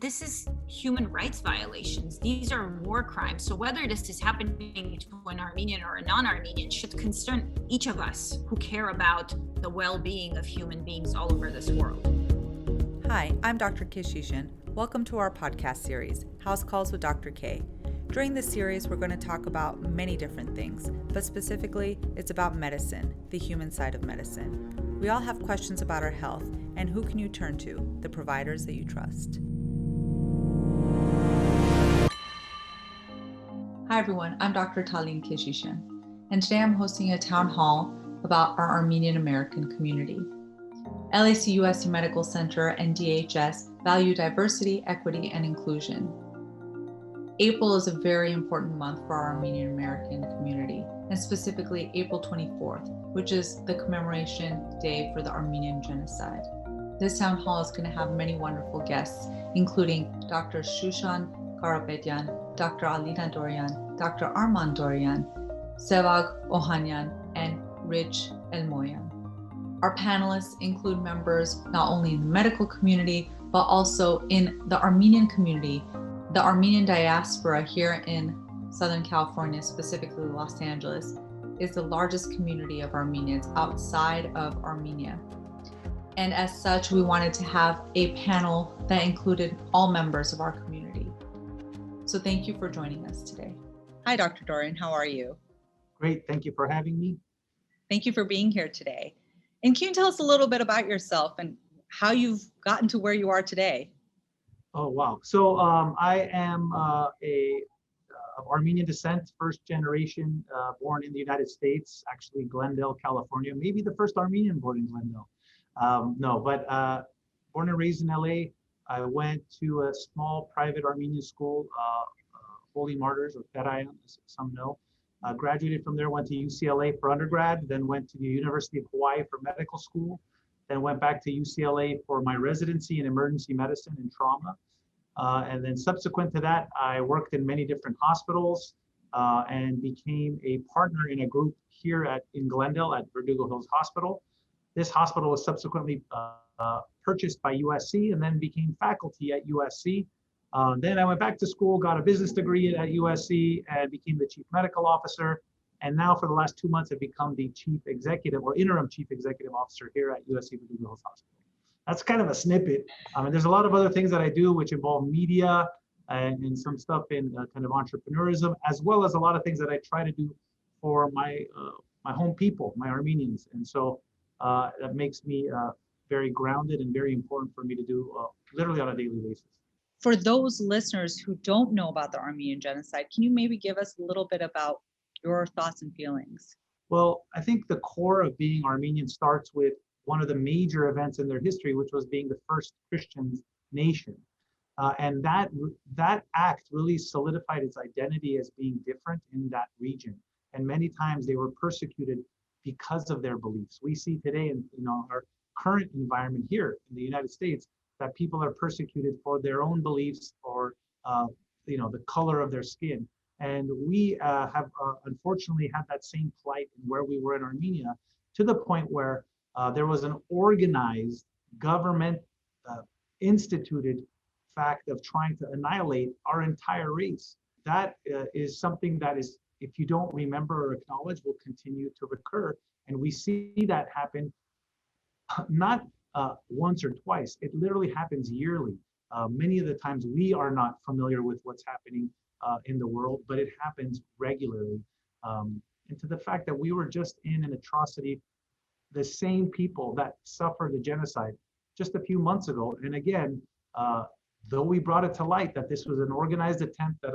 this is human rights violations. These are war crimes. So whether this is happening to an Armenian or a non-Armenian should concern each of us who care about the well-being of human beings all over this world. Hi, I'm Dr. Keshishian. Welcome to our podcast series, House Calls with Dr. K. During this series, we're going to talk about many different things, but specifically, it's about medicine, the human side of medicine. We all have questions about our health, and who can you turn to? The providers that you trust. Hi everyone, I'm Dr. Talene Keshishian, and today I'm hosting a town hall about our Armenian American community. LAC+USC Medical Center and DHS value diversity, equity, and inclusion. April is a very important month for our Armenian American community, and specifically April 24th, which is the commemoration day for the Armenian Genocide. This town hall is going to have many wonderful guests, including Dr. Shushan Karapetyan, Dr. Alina Dorian, Dr. Arman Dorian, Sevag Ohanyan, and Rich Elmoyan. Our panelists include members not only in the medical community, but also in the Armenian community. The Armenian diaspora here in Southern California, specifically Los Angeles, is the largest community of Armenians outside of Armenia. And as such, we wanted to have a panel that included all members of our community. So thank you for joining us today. Hi, Dr. Dorian, how are you? Great, thank you for having me. Thank you for being here today. And can you tell us a little bit about yourself and how you've gotten to where you are today? Oh, wow. So I am of Armenian descent, first generation, born in the United States, actually Glendale, California, maybe the first Armenian born in Glendale. Born and raised in LA. I went to a small private Armenian school, Holy Martyrs, or Ferayan, as some know. Graduated from there, went to UCLA for undergrad, then went to the University of Hawaii for medical school, then went back to UCLA for my residency in emergency medicine and trauma. And then subsequent to that, I worked in many different hospitals and became a partner in a group here in Glendale at Verdugo Hills Hospital. This hospital was subsequently purchased by USC and then became faculty at USC. Then I went back to school, got a business degree at USC and became the chief medical officer. And now for the last 2 months, I've become the chief executive or interim chief executive officer here at USC Verdugo Hills Hospital. That's kind of a snippet. There's a lot of other things that I do, which involve media and some stuff in kind of entrepreneurism, as well as a lot of things that I try to do for my home people, my Armenians. And so that makes me very grounded and very important for me to do literally on a daily basis. For those listeners who don't know about the Armenian Genocide, can you maybe give us a little bit about your thoughts and feelings? Well, I think the core of being Armenian starts with one of the major events in their history, which was being the first Christian nation. And that act really solidified its identity as being different in that region. And many times they were persecuted because of their beliefs. We see today in our current environment here in the United States that people are persecuted for their own beliefs or the color of their skin. And we have unfortunately had that same plight where we were in Armenia, to the point where there was an organized government instituted fact of trying to annihilate our entire race. That is something that is, if you don't remember or acknowledge, will continue to recur. And we see that happen not once or twice. It literally happens yearly. Many of the times we are not familiar with what's happening in the world, but it happens regularly. And to the fact that we were just in an atrocity, the same people that suffered the genocide just a few months ago. And again, though we brought it to light that this was an organized attempt at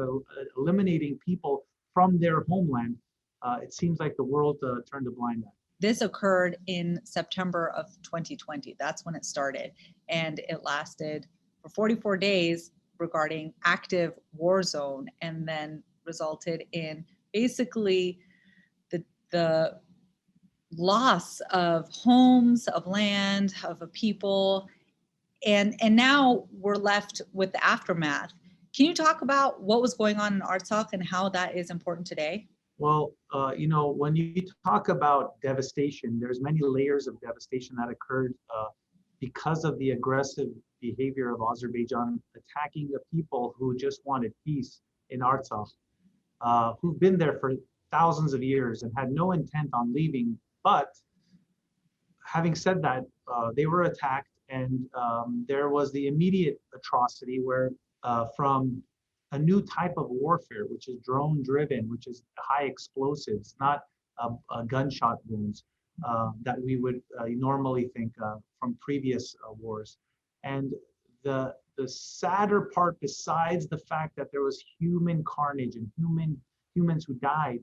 eliminating people from their homeland, it seems like the world turned a blind eye. This occurred in September of 2020. That's when it started. And it lasted for 44 days regarding active war zone, and then resulted in basically the loss of homes, of land, of a people. And now we're left with the aftermath. Can you talk about what was going on in Artsakh and how that is important today? Well, when you talk about devastation, there's many layers of devastation that occurred because of the aggressive behavior of Azerbaijan attacking the people who just wanted peace in Artsakh, who've been there for thousands of years and had no intent on leaving. But having said that, they were attacked, and there was the immediate atrocity where from a new type of warfare, which is drone driven, which is high explosives, not gunshot wounds that we would normally think from previous wars. And the sadder part, besides the fact that there was human carnage and humans who died,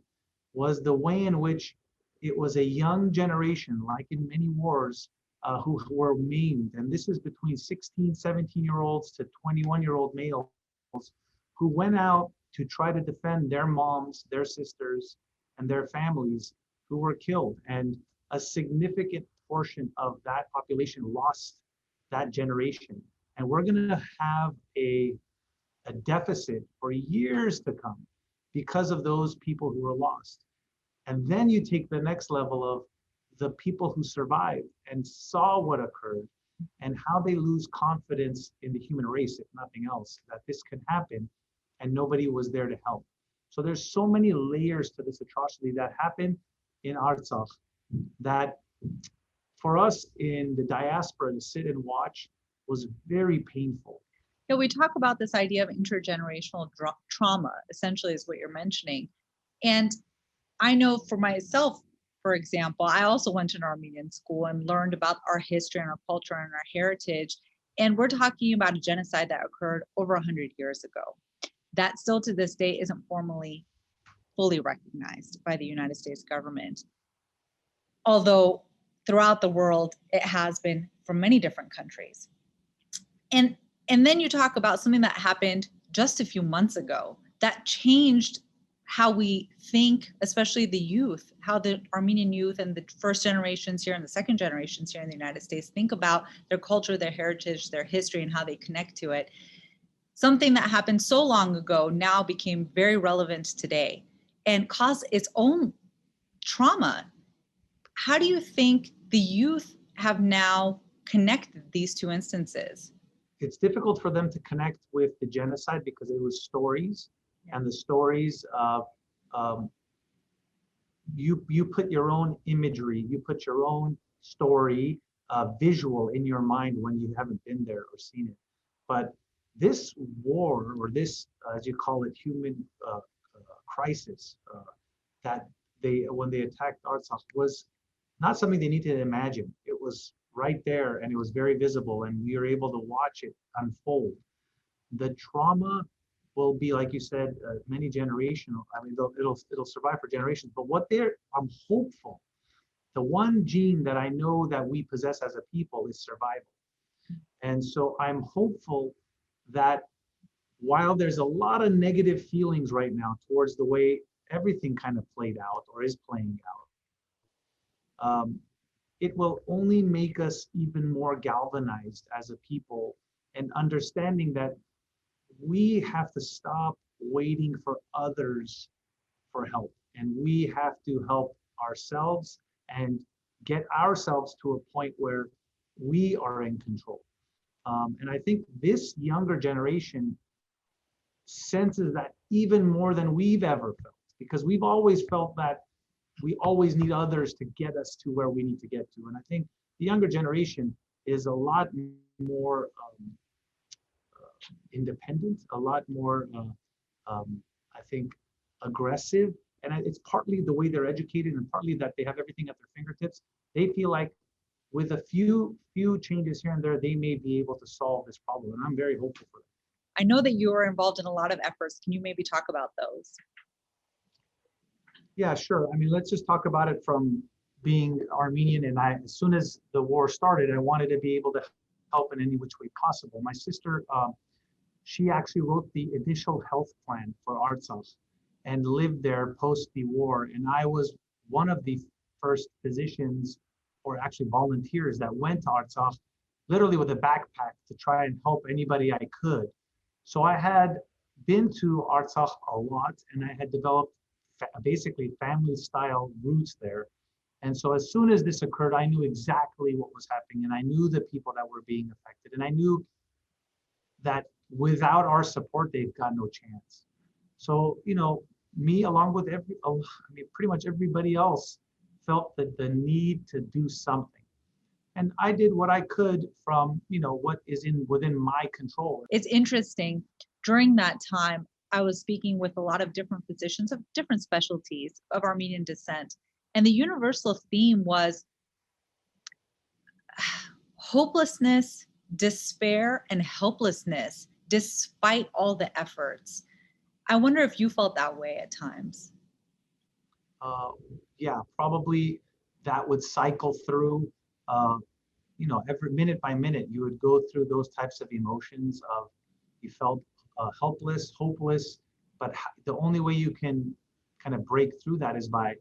was the way in which it was a young generation, like in many wars, who were maimed. And this is between 16, 17-year-olds to 21-year-old males who went out to try to defend their moms, their sisters, and their families who were killed. And a significant portion of that population lost that generation. And we're going to have a deficit for years to come because of those people who were lost. And then you take the next level of the people who survived and saw what occurred and how they lose confidence in the human race, if nothing else, that this could happen, and nobody was there to help. So there's so many layers to this atrocity that happened in Artsakh that for us in the diaspora to sit and watch was very painful. Yeah, we talk about this idea of intergenerational trauma, essentially is what you're mentioning. And I know for myself, for example, I also went to an Armenian school and learned about our history and our culture and our heritage. And we're talking about a genocide that occurred over 100 years ago. That still to this day isn't formally fully recognized by the United States government. Although throughout the world, it has been from many different countries. And then you talk about something that happened just a few months ago that changed how we think, especially the youth, how the Armenian youth and the first generations here and the second generations here in the United States think about their culture, their heritage, their history, and how they connect to it. Something that happened so long ago now became very relevant today and caused its own trauma. How do you think the youth have now connected these two instances? It's difficult for them to connect with the genocide because it was stories, and the stories you put your own imagery, you put your own story visual in your mind when you haven't been there or seen it. But this war, or this, as you call it, human crisis that when they attacked Artsakh was not something they needed to imagine. It was right there, and it was very visible, and we were able to watch it unfold. The trauma will be, like you said, many generational. I mean, it'll survive for generations. But I'm hopeful. The one gene that I know that we possess as a people is survival, and so I'm hopeful that while there's a lot of negative feelings right now towards the way everything kind of played out or is playing out, it will only make us even more galvanized as a people and understanding that we have to stop waiting for others for help, and we have to help ourselves and get ourselves to a point where we are in control. And I think this younger generation senses that even more than we've ever felt, because we've always felt that we always need others to get us to where we need to get to. And I think the younger generation is a lot more independent, a lot more, I think, aggressive. And it's partly the way they're educated and partly that they have everything at their fingertips. They feel like with a few changes here and there, they may be able to solve this problem. And I'm very hopeful for that. I know that you are involved in a lot of efforts. Can you maybe talk about those? Yeah, sure. I mean, let's just talk about it from being Armenian. And as soon as the war started, I wanted to be able to help in any which way possible. My sister, she actually wrote the initial health plan for Artsakh and lived there post the war. And I was one of the first physicians, or actually volunteers, that went to Artsakh literally with a backpack to try and help anybody I could. So I had been to Artsakh a lot, and I had developed basically family style roots there. And so as soon as this occurred, I knew exactly what was happening, and I knew the people that were being affected, and I knew that without our support, they've got no chance. So, me along with pretty much everybody else felt that the need to do something. And I did what I could from, what is within my control. It's interesting. During that time, I was speaking with a lot of different physicians of different specialties of Armenian descent. And the universal theme was hopelessness, despair, and helplessness, despite all the efforts. I wonder if you felt that way at times. Yeah, probably that would cycle through, every minute by minute, you would go through those types of emotions of you felt helpless, hopeless, but the only way you can kind of break through that is by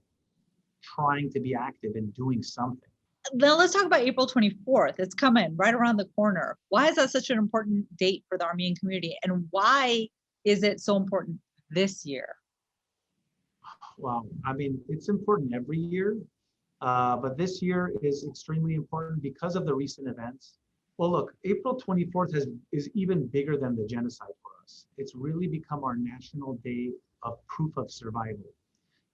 trying to be active and doing something. Now let's talk about April 24th. It's coming right around the corner. Why is that such an important date for the Armenian community? And why is it so important this year? Well, it's important every year, but this year is extremely important because of the recent events. Well, look, April 24th is even bigger than the genocide for us. It's really become our national day of proof of survival.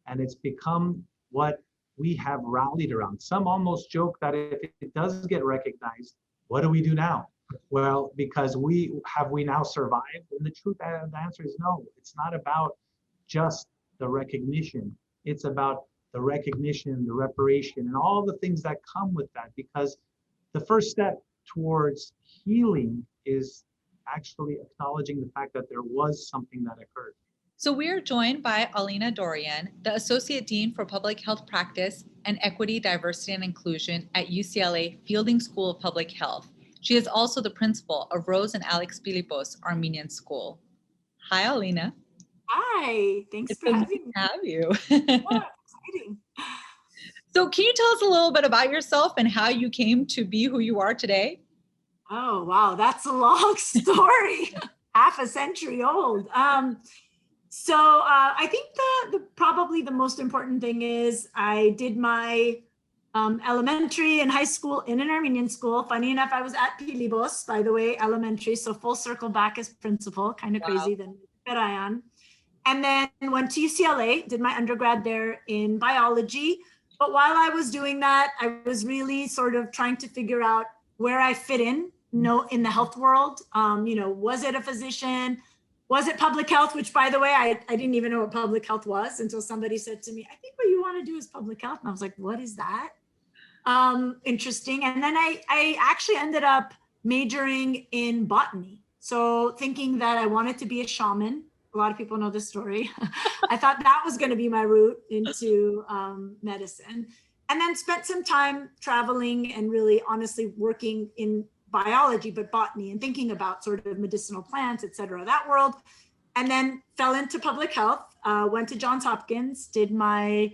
And it's become what we have rallied around. Some almost joke that if it does get recognized, what do we do now? Well, because we now survived? And the truth, the answer is no. It's not about just the recognition. It's about the recognition, the reparation, and all the things that come with that. Because the first step towards healing is actually acknowledging the fact that there was something that occurred. So we are joined by Alina Dorian, the Associate Dean for Public Health Practice and Equity, Diversity, and Inclusion at UCLA Fielding School of Public Health. She is also the principal of Rose and Alex Philippos Armenian School. Hi, Alina. Hi, thanks for having me. Have you? Oh, exciting. So can you tell us a little bit about yourself and how you came to be who you are today? Oh, wow, that's a long story, half a century old. So I think the probably the most important thing is I did my elementary and high school in an Armenian school. Funny enough, I was at Philippos, by the way, elementary. So full circle back as principal, kind of crazy than Berayan. And then went to UCLA, did my undergrad there in biology. But while I was doing that, I was really sort of trying to figure out where I fit in the health world. Was it a physician? Was it public health? Which, by the way, I didn't even know what public health was until somebody said to me, I think what you want to do is public health. And I was like, what is that? Interesting. And then I actually ended up majoring in botany. So thinking that I wanted to be a shaman. A lot of people know this story. I thought that was going to be my route into medicine. And then spent some time traveling and really honestly working in biology, but botany, and thinking about sort of medicinal plants, et cetera, that world. And then fell into public health, went to Johns Hopkins, did my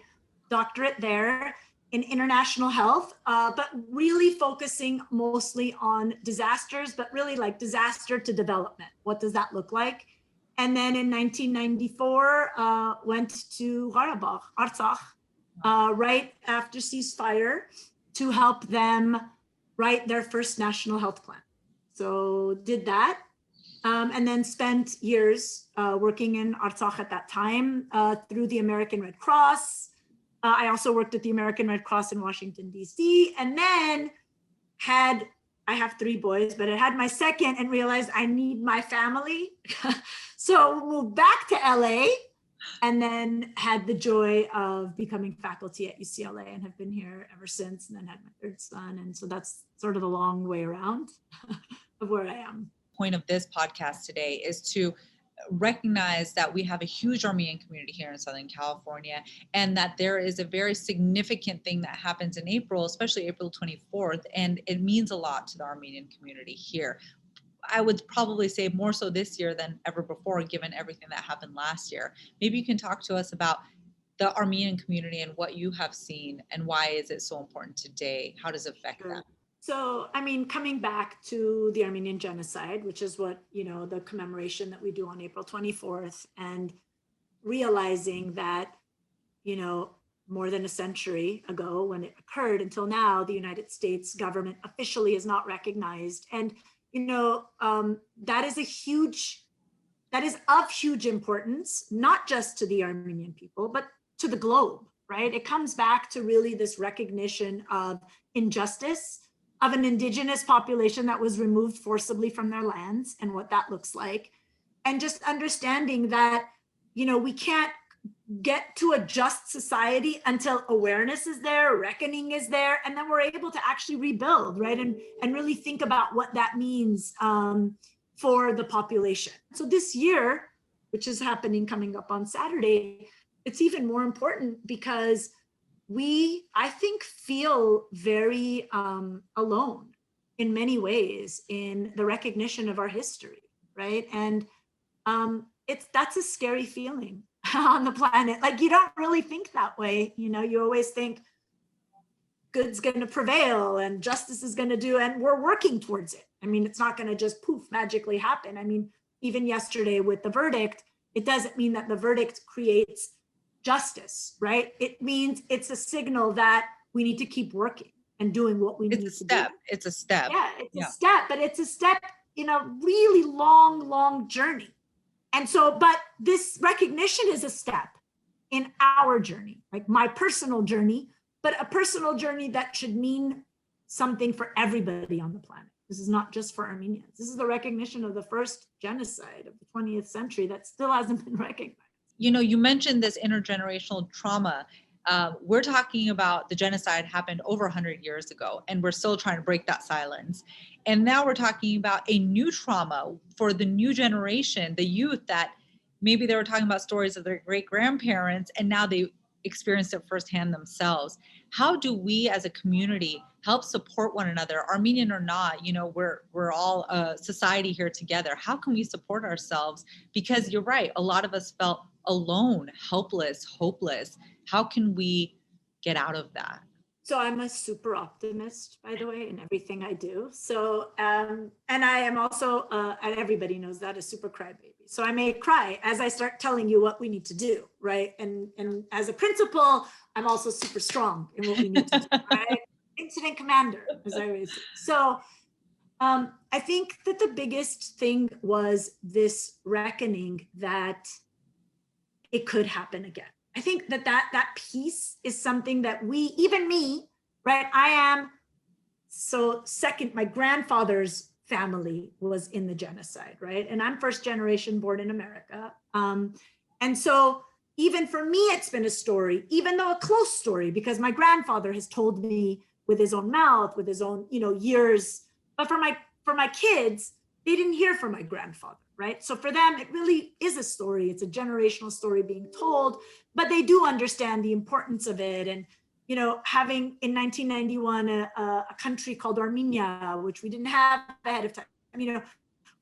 doctorate there in international health, but really focusing mostly on disasters, but really like disaster to development. What does that look like? And then in 1994, went to Artsakh, right after ceasefire to help them write their first national health plan. So did that, and then spent years working in Artsakh at that time through the American Red Cross. I also worked at the American Red Cross in Washington, D.C. And then I have 3 boys, but I had my second and realized I need my family. So moved back to LA and then had the joy of becoming faculty at UCLA and have been here ever since, and then had my 3rd son. And so that's sort of the long way around of where I am. Point of this podcast today is to recognize that we have a huge Armenian community here in Southern California, and that there is a very significant thing that happens in April, especially April 24th, and it means a lot to the Armenian community here. I would probably say more so this year than ever before, given everything that happened last year. Maybe you can talk to us about the Armenian community and what you have seen, and why is it so important today? How does it affect them? So, coming back to the Armenian genocide, which is what, the commemoration that we do on April 24th, and realizing that, more than a century ago when it occurred until now, the United States government officially is not recognized. And, that is of huge importance, not just to the Armenian people, but to the globe, right? It comes back to really this recognition of injustice, of an indigenous population that was removed forcibly from their lands and what that looks like. And just understanding that, we can't get to a just society until awareness is there, reckoning is there, and then we're able to actually rebuild, right? And really think about what that means for the population. So this year, which is coming up on Saturday, it's even more important because I think, feel very alone in many ways in the recognition of our history, right? And that's a scary feeling on the planet. Like, you don't really think that way. You always think good's going to prevail and justice is going to do, and we're working towards it. I mean, it's not going to just poof, magically happen. I mean, even yesterday with the verdict, it doesn't mean that the verdict creates justice, right? It means it's a signal that we need to keep working and doing what we need to do. It's a step. Yeah, it's a step, but it's a step in a really long, long journey. And so, but this recognition is a step in our journey, like my personal journey, but a personal journey that should mean something for everybody on the planet. This is not just for Armenians. This is the recognition of the first genocide of the 20th century that still hasn't been recognized. You mentioned this intergenerational trauma. We're talking about the genocide happened over 100 years ago, and we're still trying to break that silence. And now we're talking about a new trauma for the new generation, the youth that maybe they were talking about stories of their great grandparents, and now they experienced it firsthand themselves. How do we as a community help support one another, Armenian or not? We're all a society here together. How can we support ourselves? Because you're right, a lot of us felt alone, helpless, hopeless. How can we get out of that? So I'm a super optimist, by the way, in everything I do. So, and I am also, and everybody knows that, a super crybaby. So I may cry as I start telling you what we need to do, right? And as a principal, I'm also super strong in what we need to do, right? Incident commander, as I always say. So I think that the biggest thing was this reckoning that it could happen again. I think that piece is something that even me, right? I am my grandfather's family was in the genocide, right? And I'm first generation born in America. And so even for me, it's been a story, even though a close story, because my grandfather has told me with his own mouth, with his own, years. But for my kids, they didn't hear from my grandfather, right? So for them, it really is a story. It's a generational story being told, but they do understand the importance of it. And, having in 1991 a country called Armenia, which we didn't have ahead of time,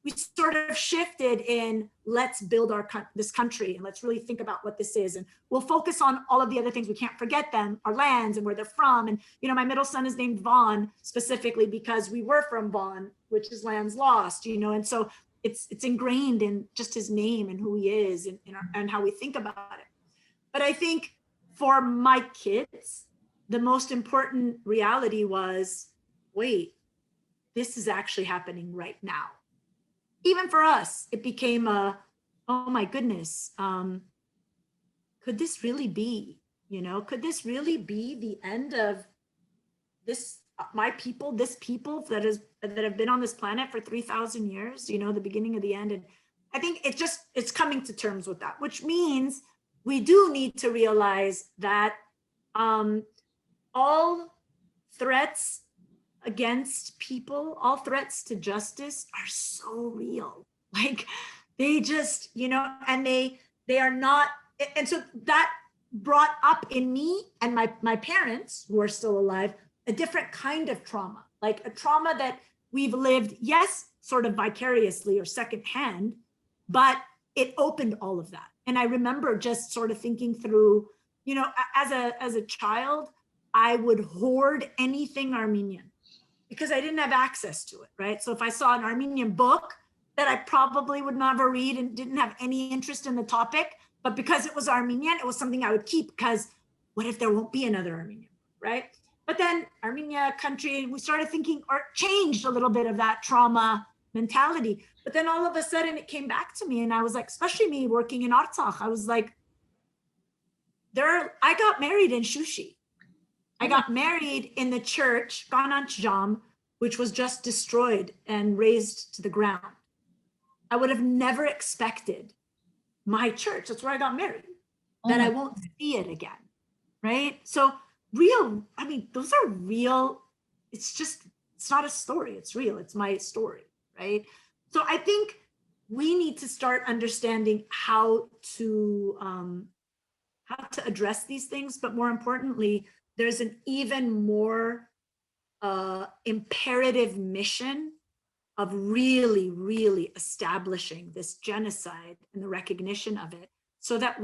we sort of shifted in, let's build this country and let's really think about what this is. And we'll focus on all of the other things. We can't forget them, our lands and where they're from. And, my middle son is named Vaughn specifically because we were from Vaughn, which is lands lost, and so it's ingrained in just his name and who he is and how we think about it. But I think for my kids, the most important reality was, wait, this is actually happening right now. Even for us, it became oh my goodness, could this really be, could this really be the end of this, this people that have been on this planet for 3,000 years, the beginning of the end. And I think it's coming to terms with that, which means we do need to realize that all threats against people, all threats to justice are so real. Like they just, and they are not. And so that brought up in me and my parents who are still alive, a different kind of trauma, like a trauma that we've lived, yes, sort of vicariously or secondhand, but it opened all of that. And I remember just sort of thinking through, as a child, I would hoard anything Armenian because I didn't have access to it, right? So if I saw an Armenian book that I probably would never read and didn't have any interest in the topic, but because it was Armenian, it was something I would keep because what if there won't be another Armenian, right? But then Armenia country, we started thinking or changed a little bit of that trauma mentality. But then all of a sudden it came back to me, and I was like, especially me working in Artsakh, I was like, I got married in Shushi. I got married in the church, Gananchjam, which was just destroyed and razed to the ground. I would have never expected my church, that's where I got married, that I won't see it again, right? So real, I mean, those are real. It's not a story, it's real, it's my story, right? So I think we need to start understanding how to address these things, but more importantly, there's an even more imperative mission of really, really establishing this genocide and the recognition of it, so that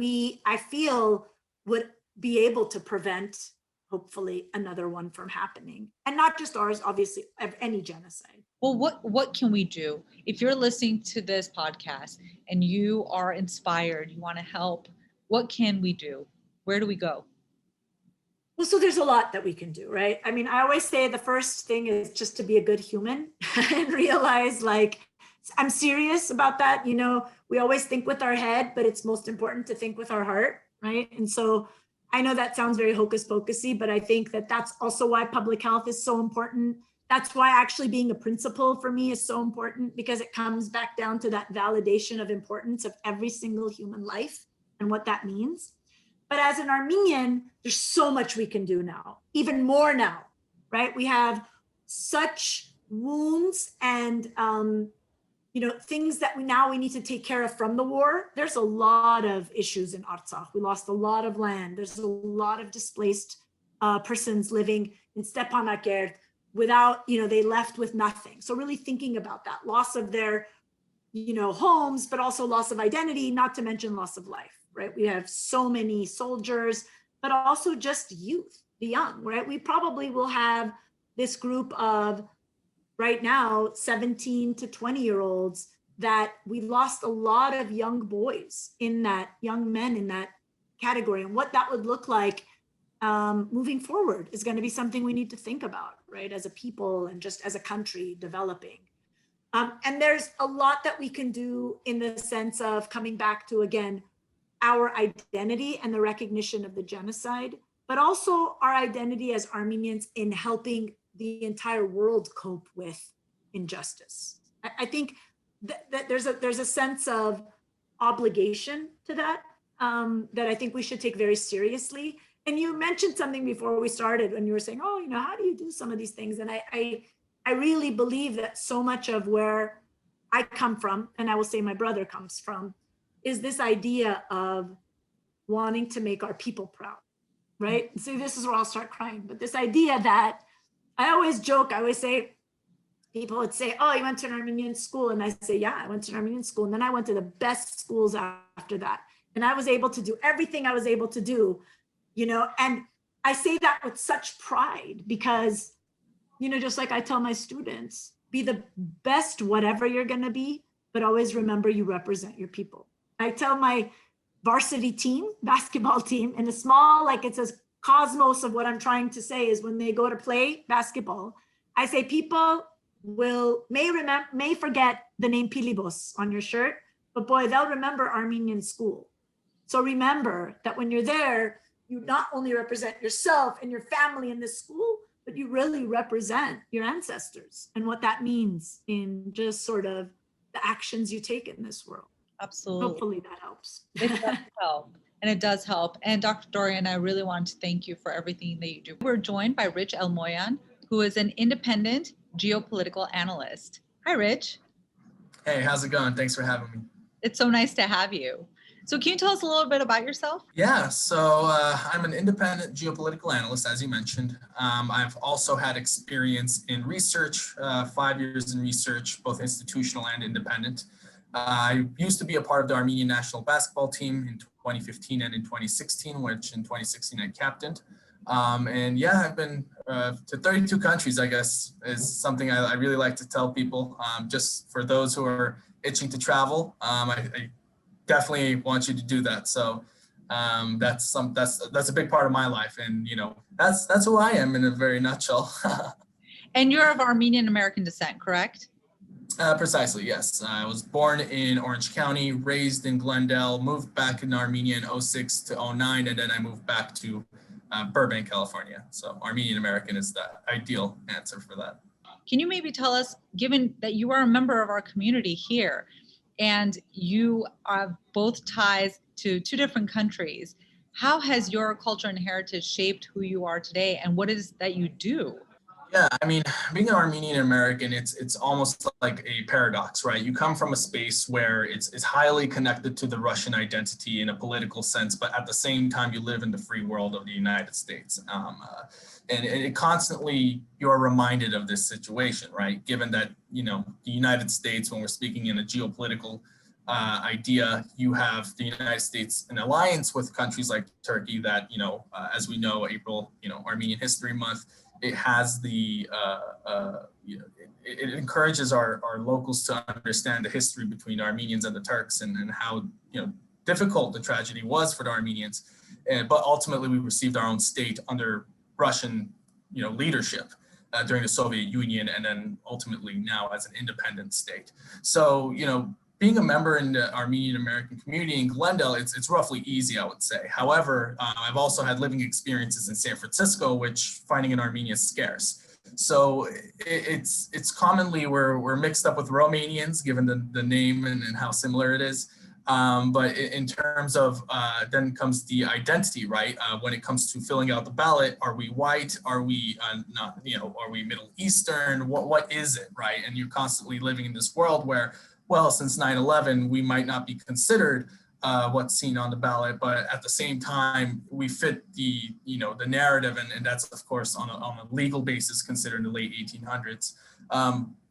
I feel, would be able to prevent, hopefully, another one from happening. And not just ours, obviously, of any genocide. Well, what can we do? If you're listening to this podcast and you are inspired, you want to help, what can we do? Where do we go? Well, so there's a lot that we can do, right? I mean, I always say the first thing is just to be a good human and realize, like, I'm serious about that. You know, we always think with our head, but it's most important to think with our heart, right? And so I know that sounds very hocus pocusy, but I think that that's also why public health is so important. That's why actually being a principal for me is so important, because it comes back down to that validation of importance of every single human life and what that means. But as an Armenian, there's so much we can do now, even more now, right? We have such wounds and, things that we need to take care of from the war. There's a lot of issues in Artsakh. We lost a lot of land. There's a lot of displaced persons living in Stepanakert without, they left with nothing. So really thinking about that loss of their, homes, but also loss of identity, not to mention loss of life. Right? We have so many soldiers, but also just youth, the young, right? We probably will have this group of, right now, 17 to 20-year-olds that we lost a lot of young boys in that, young men in that category. And what that would look like moving forward is going to be something we need to think about, right? As a people and just as a country developing. And there's a lot that we can do in the sense of coming back to, again, our identity and the recognition of the genocide, but also our identity as Armenians in helping the entire world cope with injustice. I think that there's a sense of obligation to that, that I think we should take very seriously. And you mentioned something before we started when you were saying, how do you do some of these things? And I really believe that so much of where I come from, and I will say my brother comes from, is this idea of wanting to make our people proud, right? So this is where I'll start crying, but this idea that I always joke, I always say, people would say, oh, you went to an Armenian school. And I say, yeah, I went to an Armenian school. And then I went to the best schools after that. And I was able to do everything I was able to do, and I say that with such pride because, just like I tell my students, be the best whatever you're gonna be, but always remember you represent your people. I tell my varsity team, basketball team, in a small, it's a cosmos of what I'm trying to say is when they go to play basketball, I say people may forget the name Pilibos on your shirt, but boy, they'll remember Armenian school. So remember that when you're there, you not only represent yourself and your family in this school, but you really represent your ancestors and what that means in just sort of the actions you take in this world. Absolutely. Hopefully that helps. It does help. And it does help. And Dr. Dorian, I really want to thank you for everything that you do. We're joined by Rich Elmoyan, who is an independent geopolitical analyst. Hi, Rich. Hey, how's it going? Thanks for having me. It's so nice to have you. So can you tell us a little bit about yourself? Yeah, so I'm an independent geopolitical analyst, as you mentioned. I've also had experience in research, 5 years in research, both institutional and independent. I used to be a part of the Armenian national basketball team in 2015 and in 2016, which in 2016 I captained. And yeah, I've been to 32 countries, I guess, is something I really like to tell people. Just for those who are itching to travel, I definitely want you to do that. So that's a big part of my life, and that's who I am in a very nutshell. And you're of Armenian American descent, correct? Precisely, yes. I was born in Orange County, raised in Glendale, moved back in Armenia in 06 to 09, and then I moved back to Burbank, California. So Armenian American is the ideal answer for that. Can you maybe tell us, given that you are a member of our community here and you have both ties to two different countries, how has your culture and heritage shaped who you are today, and what is that you do? Yeah, I mean, being an Armenian American, it's almost like a paradox, right? You come from a space where it's highly connected to the Russian identity in a political sense, but at the same time, you live in the free world of the United States. And it constantly, you're reminded of this situation, right? Given that, the United States, when we're speaking in a geopolitical idea, you have the United States in alliance with countries like Turkey that, as we know, April, Armenian History Month, it has it encourages our locals to understand the history between the Armenians and the Turks and how, difficult the tragedy was for the Armenians. But ultimately we received our own state under Russian, leadership during the Soviet Union, and then ultimately now as an independent state. So, being a member in the Armenian American community in Glendale, it's roughly easy, I would say. However, I've also had living experiences in San Francisco, which finding an Armenian is scarce. So it's commonly we're mixed up with Romanians, given the name and how similar it is. But in terms of then comes the identity, right? When it comes to filling out the ballot, are we white? Are we not? Are we Middle Eastern? What is it, right? And you're constantly living in this world where, well, since 9/11, we might not be considered what's seen on the ballot, but at the same time, we fit the narrative, and that's of course on a legal basis considered in the late 1800s.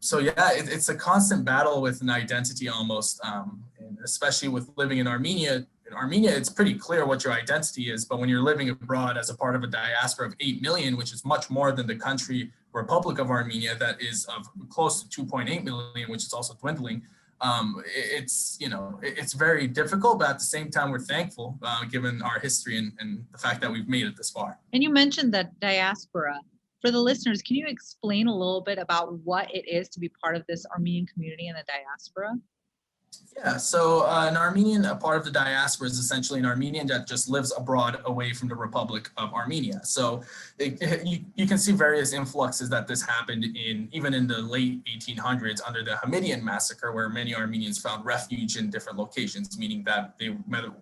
So yeah, it's a constant battle with an identity almost, and especially with living in Armenia. In Armenia, it's pretty clear what your identity is, but when you're living abroad as a part of a diaspora of 8 million, which is much more than the country Republic of Armenia that is of close to 2.8 million, which is also dwindling. It's very difficult, but at the same time, we're thankful given our history and the fact that we've made it this far. And you mentioned that diaspora. For the listeners, can you explain a little bit about what it is to be part of this Armenian community in the diaspora? Yeah, so an Armenian, a part of the diaspora is essentially an Armenian that just lives abroad away from the Republic of Armenia. So you can see various influxes that this happened even in the late 1800s under the Hamidian massacre, where many Armenians found refuge in different locations, meaning that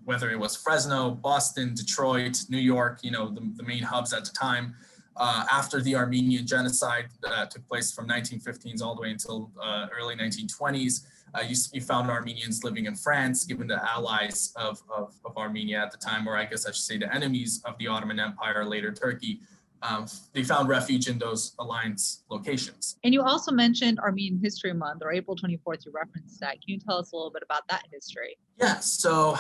whether it was Fresno, Boston, Detroit, New York, the main hubs at the time. After the Armenian genocide that took place from 1915s all the way until early 1920s, you found Armenians living in France, given the allies of Armenia at the time, or I guess I should say the enemies of the Ottoman Empire, later Turkey. They found refuge in those alliance locations. And you also mentioned Armenian History Month, or April 24th, you referenced that. Can you tell us a little bit about that history? Yeah, so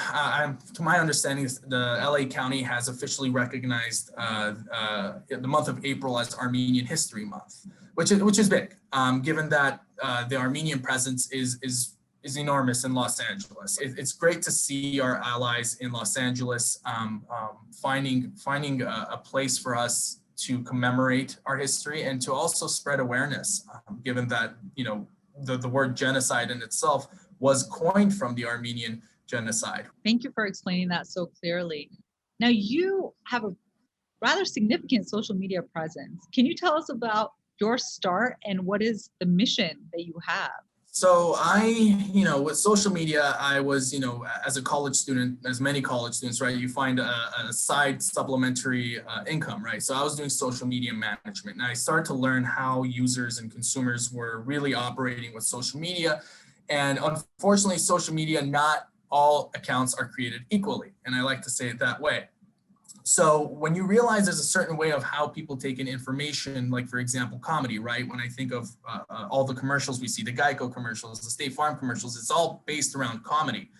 to my understanding, the LA County has officially recognized the month of April as Armenian History Month, which is big, given that the Armenian presence is enormous in Los Angeles. It's great to see our allies in Los Angeles finding a place for us to commemorate our history and to also spread awareness, given that the word genocide in itself was coined from the Armenian genocide. Thank you for explaining that so clearly. Now, you have a rather significant social media presence. Can you tell us about your start and what is the mission that you have? So with social media, I was, as a college student, as many college students, right, you find a side supplementary income, right? So I was doing social media management, and I started to learn how users and consumers were really operating with social media. And unfortunately, social media, not all accounts are created equally. And I like to say it that way. So when you realize there's a certain way of how people take in information, like for example, comedy, right? When I think of all the commercials we see, the Geico commercials, the State Farm commercials, it's all based around comedy.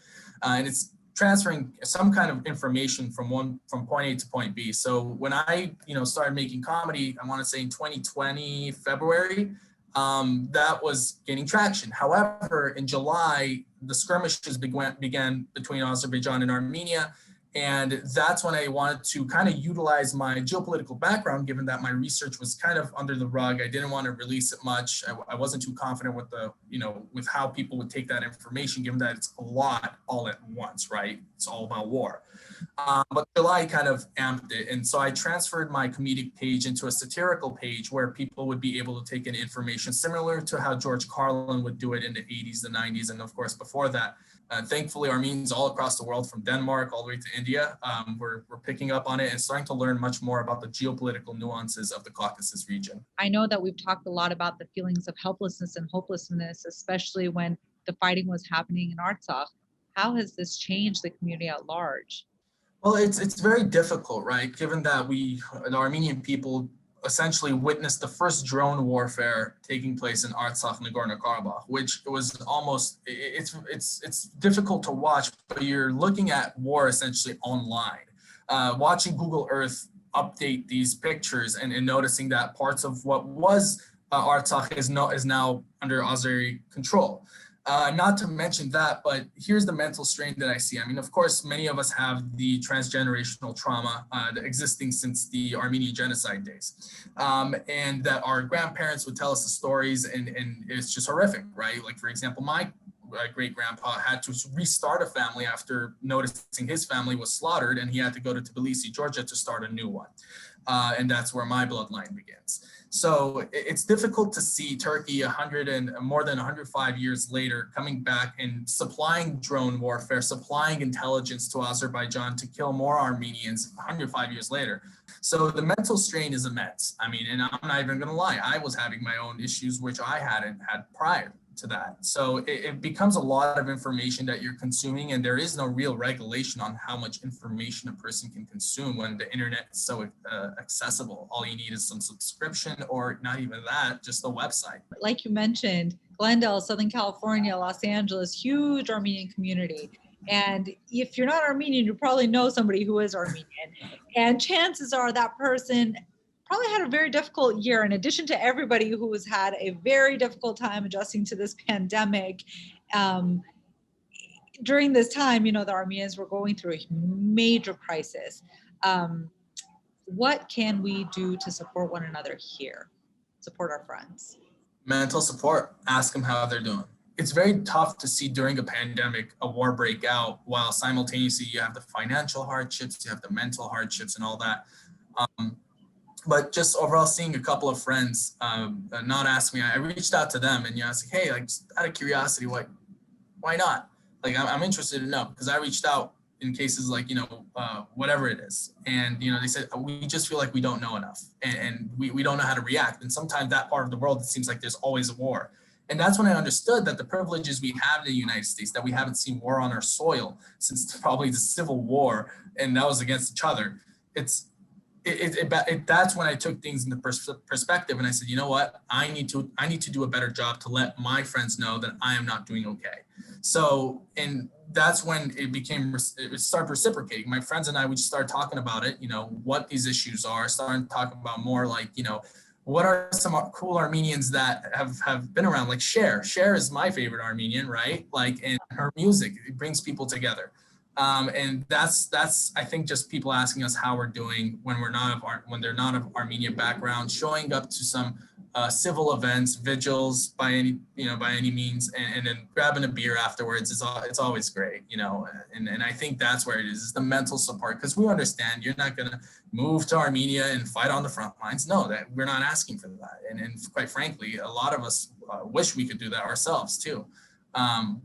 And it's transferring some kind of information from point A to point B. So when I, started making comedy, I want to say in 2020, February, that was gaining traction. However, in July, the skirmishes began between Azerbaijan and Armenia. And that's when I wanted to kind of utilize my geopolitical background, given that my research was kind of under the rug. I didn't want to release it much. I wasn't too confident with with how people would take that information, given that it's a lot all at once, right? It's all about war. But July kind of amped it. And so I transferred my comedic page into a satirical page where people would be able to take in information similar to how George Carlin would do it in the 80s, the 90s, and of course before that. Thankfully, Armenians all across the world, from Denmark all the way to India, we're picking up on it and starting to learn much more about the geopolitical nuances of the Caucasus region. I know that we've talked a lot about the feelings of helplessness and hopelessness, especially when the fighting was happening in Artsakh. How has this changed the community at large? Well, it's very difficult, right? Given that the Armenian people essentially witnessed the first drone warfare taking place in Artsakh, Nagorno-Karabakh, which was almost, it's difficult to watch, but you're looking at war essentially online. Watching Google Earth update these pictures and noticing that parts of what was Artsakh is now under Azeri control. Not to mention that, but here's the mental strain that I see. I mean, of course, many of us have the transgenerational trauma existing since the Armenian genocide days. And that our grandparents would tell us the stories and it's just horrific, right? Like, for example, my great-grandpa had to restart a family after noticing his family was slaughtered, and he had to go to Tbilisi, Georgia to start a new one. And that's where my bloodline begins. So it's difficult to see Turkey more than 105 years later coming back and supplying drone warfare, supplying intelligence to Azerbaijan to kill more Armenians 105 years later. So the mental strain is immense. I mean, and I'm not even going to lie, I was having my own issues, which I hadn't had prior to that. So it becomes a lot of information that you're consuming, and there is no real regulation on how much information a person can consume when the internet is so accessible. All you need is some subscription, or not even that, just the website. Like you mentioned, Glendale, Southern California, Los Angeles, huge Armenian community. And if you're not Armenian, you probably know somebody who is Armenian. And chances are that person probably had a very difficult year, in addition to everybody who has had a very difficult time adjusting to this pandemic. During this time, the Armenians were going through a major crisis. What can we do to support one another here, support our friends? Mental support, ask them how they're doing. It's very tough to see during a pandemic, a war break out, while simultaneously you have the financial hardships, you have the mental hardships and all that. But just overall seeing a couple of friends not ask me, I reached out to them and I was like, hey, like, just out of curiosity, why not? Like, I'm interested to know, because I reached out in cases like, whatever it is. And, they said, we just feel like we don't know enough and we don't know how to react. And sometimes that part of the world, it seems like there's always a war. And that's when I understood that the privileges we have in the United States, that we haven't seen war on our soil since probably the Civil War, and that was against each other. That's when I took things into perspective, and I said, you know what, I need to do a better job to let my friends know that I am not doing okay. So, and that's when it started reciprocating. My friends and I, we just started talking about it, what these issues are, starting to talk about more like, what are some cool Armenians that have been around, like Cher. Cher is my favorite Armenian, right? Like, and her music, it brings people together. And that's I think just people asking us how we're doing when they're not of Armenian background, showing up to some civil events, vigils by any means, and then grabbing a beer afterwards it's always great, and I think that's where it is the mental support, because we understand you're not going to move to Armenia and fight on the front lines. No, that we're not asking for that, and quite frankly, a lot of us wish we could do that ourselves too.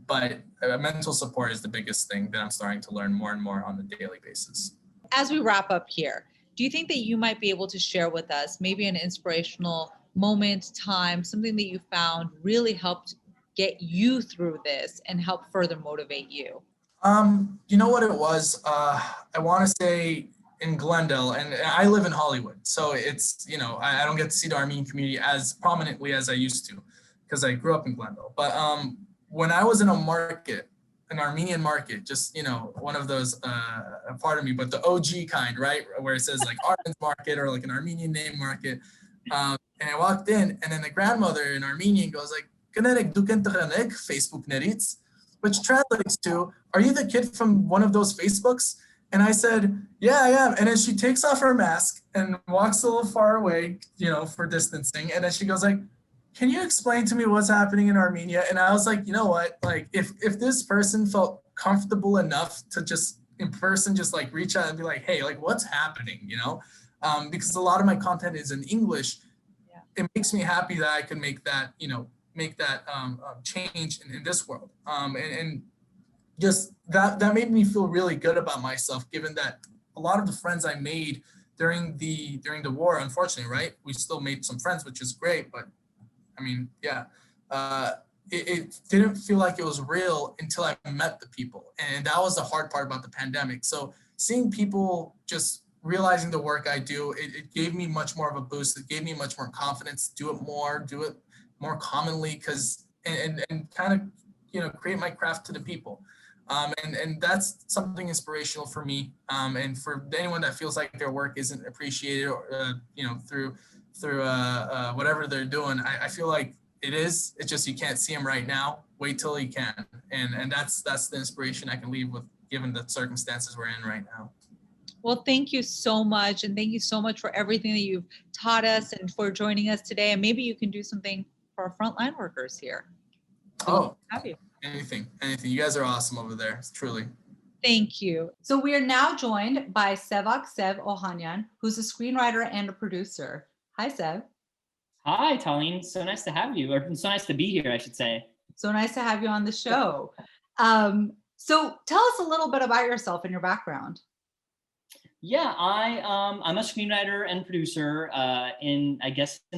But mental support is the biggest thing that I'm starting to learn more and more on a daily basis. As we wrap up here, do you think that you might be able to share with us maybe an inspirational moment, time, something that you found really helped get you through this and help further motivate you? You know what it was? I want to say in Glendale, and I live in Hollywood, so it's, I don't get to see the Armenian community as prominently as I used to, because I grew up in Glendale. But when I was in a market, an Armenian market, just, one of those, pardon me, but the OG kind, right? Where it says like Armen's market or like an Armenian name market. And I walked in, and then the grandmother in Armenian goes like, Facebook, which translates to, are you the kid from one of those Facebooks? And I said, yeah, I am. And then she takes off her mask and walks a little far away, for distancing. And then she goes like, can you explain to me what's happening in Armenia? And I was like, you know what? Like if this person felt comfortable enough to just in person, just like reach out and be like, hey, like what's happening, because a lot of my content is in English. It makes me happy that I can make that, change in this world. And just that made me feel really good about myself, given that a lot of the friends I made during the war, unfortunately, right? We still made some friends, which is great, but I mean, it didn't feel like it was real until I met the people. And that was the hard part about the pandemic. So seeing people just realizing the work I do, it gave me much more of a boost. It gave me much more confidence to do it more commonly, and kind of, create my craft to the people. And that's something inspirational for me. And for anyone that feels like their work isn't appreciated, or, through whatever they're doing, I feel like it is. It's just you can't see them right now. Wait till you can. And that's the inspiration I can leave with, given the circumstances we're in right now. Well, thank you so much. And thank you so much for everything that you've taught us and for joining us today. And maybe you can do something for our frontline workers here. Oh, have you. Anything. You guys are awesome over there, truly. Thank you. So we are now joined by Sevak Sev Ohanyan, who's a screenwriter and a producer. Hi, Sev. Hi, Talene. So nice to have you, or so nice to be here, I should say. So nice to have you on the show. So tell us a little bit about yourself and your background. Yeah, I'm a screenwriter and producer in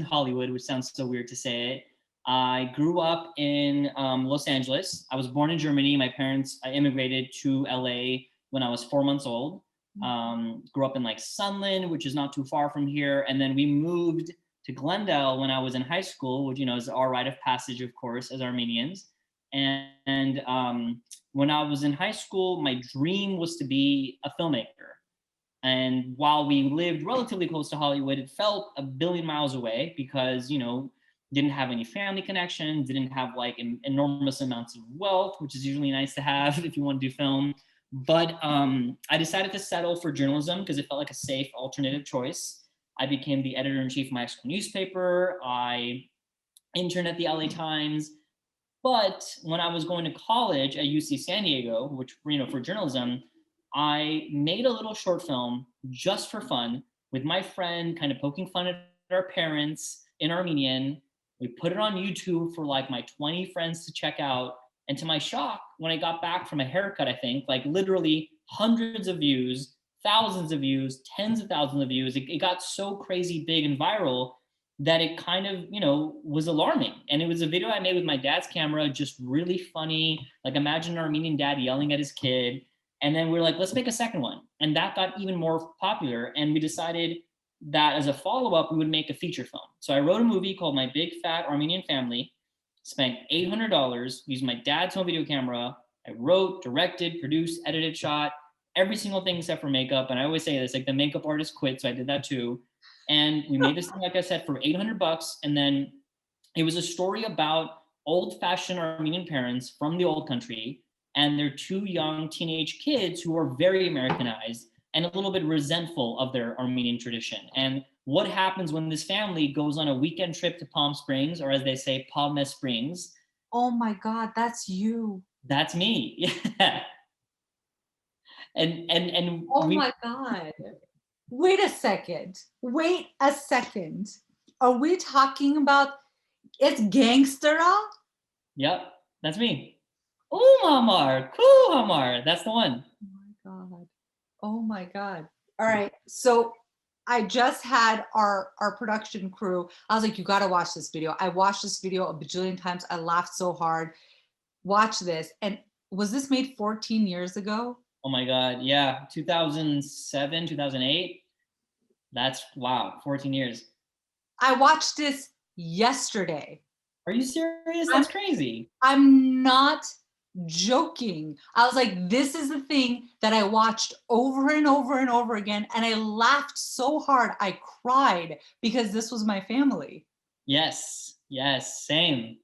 Hollywood, which sounds so weird to say it. I grew up in Los Angeles. I was born in Germany. My parents immigrated to LA when I was 4 months old. Grew up in like Sunland, which is not too far from here. And then we moved to Glendale when I was in high school, which, is our rite of passage, of course, as Armenians. And when I was in high school, my dream was to be a filmmaker. And while we lived relatively close to Hollywood, it felt a billion miles away because, didn't have any family connections, didn't have like enormous amounts of wealth, which is usually nice to have if you want to do film. But I decided to settle for journalism because it felt like a safe alternative choice. I became the editor-in-chief of my high school newspaper. I interned at the LA Times. But when I was going to college at UC San Diego, which, for journalism, I made a little short film just for fun with my friend, kind of poking fun at our parents in Armenian. We put it on YouTube for like my 20 friends to check out. And to my shock, when I got back from a haircut, I think, like literally hundreds of views, thousands of views, tens of thousands of views. It got so crazy big and viral that it kind of, was alarming. And it was a video I made with my dad's camera, just really funny. Like imagine an Armenian dad yelling at his kid. And then we were like, let's make a second one. And that got even more popular. And we decided that as a follow-up, we would make a feature film. So I wrote a movie called My Big Fat Armenian Family, spent $800, used my dad's home video camera. I wrote, directed, produced, edited, shot, every single thing except for makeup. And I always say this, like the makeup artist quit, so I did that too. And we made this thing, like I said, for $800. And then it was a story about old-fashioned Armenian parents from the old country and their two young teenage kids who are very Americanized and a little bit resentful of their Armenian tradition. And what happens when this family goes on a weekend trip to Palm Springs, or as they say, Palm Springs. Oh my God, that's you. That's me, yeah. And oh my God. Wait a second. Are we talking about, it's Gangstera? Yep, that's me. Ooh, Hamar, cool Hamar, that's the one. Oh my God. All right. So I just had our production crew. I was like, you got to watch this video. I watched this video a bajillion times. I laughed so hard. Watch this. And was this made 14 years ago? Oh my God. Yeah. 2007, 2008. That's wow. 14 years. I watched this yesterday. Are you serious? That's crazy. I'm not joking. I was like, this is the thing that I watched over and over and over again. And I laughed so hard. I cried because this was my family. Yes. Same.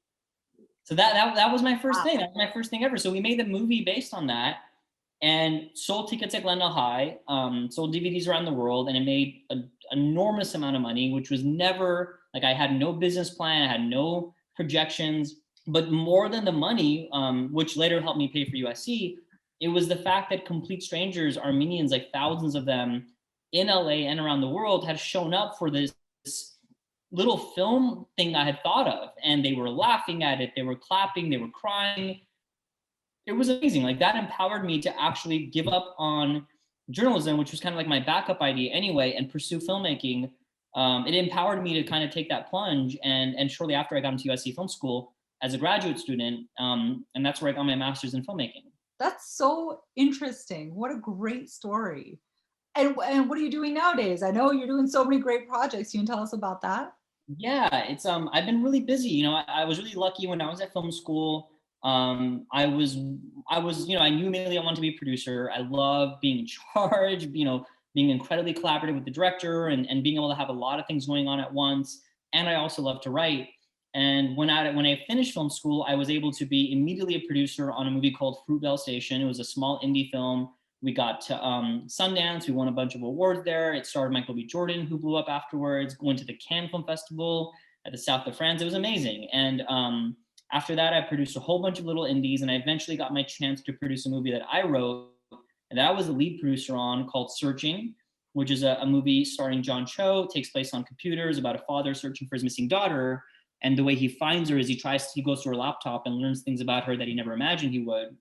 So that was my first thing. That was my first thing ever. So we made the movie based on that. and sold tickets at Glendale High, sold DVDs around the world, and it made an enormous amount of money, which was never, like, I had no business plan, I had no projections, but more than the money, which later helped me pay for USC, it was the fact that complete strangers, Armenians, like thousands of them in LA and around the world, had shown up for this little film thing I had thought of, and they were laughing at it, they were clapping, they were crying. It was amazing. Like, that empowered me to actually give up on journalism, which was kind of like my backup idea anyway, and pursue filmmaking. It empowered me to kind of take that plunge. And shortly after, I got into USC Film School as a graduate student. And that's where I got my master's in filmmaking. That's so interesting. What a great story. And what are you doing nowadays? I know you're doing so many great projects. You can tell us about that? Yeah, it's I've been really busy. You know, I was really lucky when I was at film school. I was, you know, I knew immediately I wanted to be a producer. I love being in charge, you know, being incredibly collaborative with the director and being able to have a lot of things going on at once. And I also love to write. And when I finished film school, I was able to be immediately a producer on a movie called Fruitvale Station. It was a small indie film. We got to Sundance. We won a bunch of awards there. It starred Michael B. Jordan, who blew up afterwards, went to the Cannes Film Festival at the south of France. It was amazing. And after that, I produced a whole bunch of little indies, and I eventually got my chance to produce a movie that I wrote and that I was the lead producer on, called Searching, which is a movie starring John Cho. It takes place on computers about a father searching for his missing daughter. And the way he finds her is he goes to her laptop and learns things about her that he never imagined he would.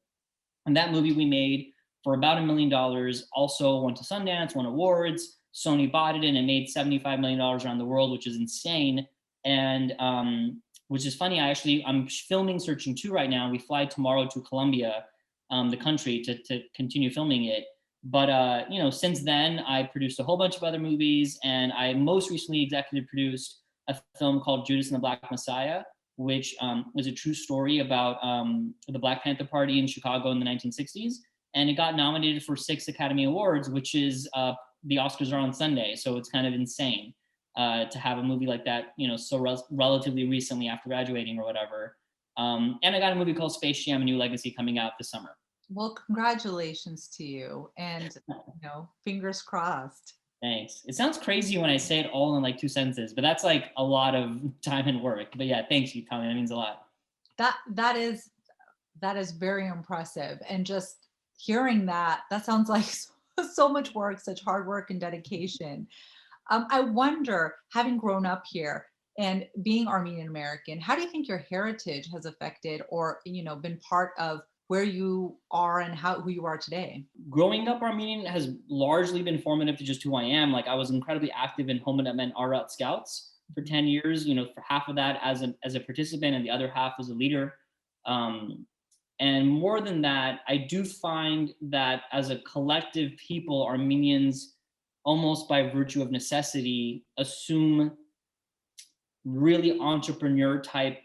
And that movie we made for about $1 million, also went to Sundance, won awards. Sony bought it and it made $75 million around the world, which is insane. And which is funny, I'm filming Searching 2 right now. We fly tomorrow to Colombia, the country, to continue filming it. But you know, since then, I produced a whole bunch of other movies, and I most recently executive produced a film called Judas and the Black Messiah, which was a true story about the Black Panther Party in Chicago in the 1960s. And it got nominated for 6 Academy Awards, which is the Oscars are on Sunday. So it's kind of insane to have a movie like that, you know, so relatively recently after graduating or whatever. And I got a movie called Space Jam: A New Legacy coming out this summer. Well, congratulations to you, and you know, fingers crossed. Thanks. It sounds crazy when I say it all in like 2 sentences, but that's like a lot of time and work. But yeah, thanks you, Talene. That means a lot. That is very impressive, and just hearing that sounds like so much work, such hard work and dedication. I wonder, having grown up here and being Armenian American, how do you think your heritage has affected or, you know, been part of where you are and who you are today? Growing up Armenian has largely been formative to just who I am. Like, I was incredibly active in Home and Arat Scouts for 10 years, you know, for half of that as a participant and the other half as a leader. And more than that, I do find that as a collective people, Armenians, almost by virtue of necessity, assume really entrepreneur type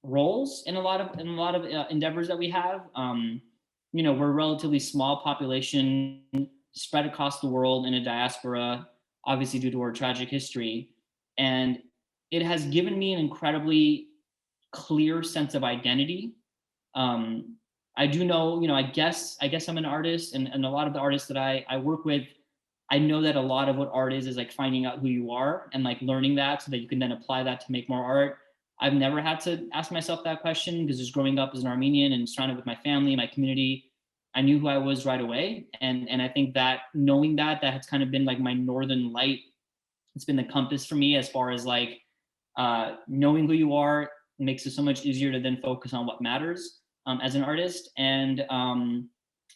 roles in a lot of endeavors that we have. You know, we're a relatively small population spread across the world in a diaspora, obviously due to our tragic history. And it has given me an incredibly clear sense of identity. I do know, you know, I guess I'm an artist, and a lot of the artists that I work with, I know that a lot of what art is like finding out who you are and like learning that so that you can then apply that to make more art. I've never had to ask myself that question because just growing up as an Armenian and surrounded with my family, my community, I knew who I was right away. And I think that knowing that has kind of been like my northern light. It's been the compass for me as far as like knowing who you are makes it so much easier to then focus on what matters as an artist. And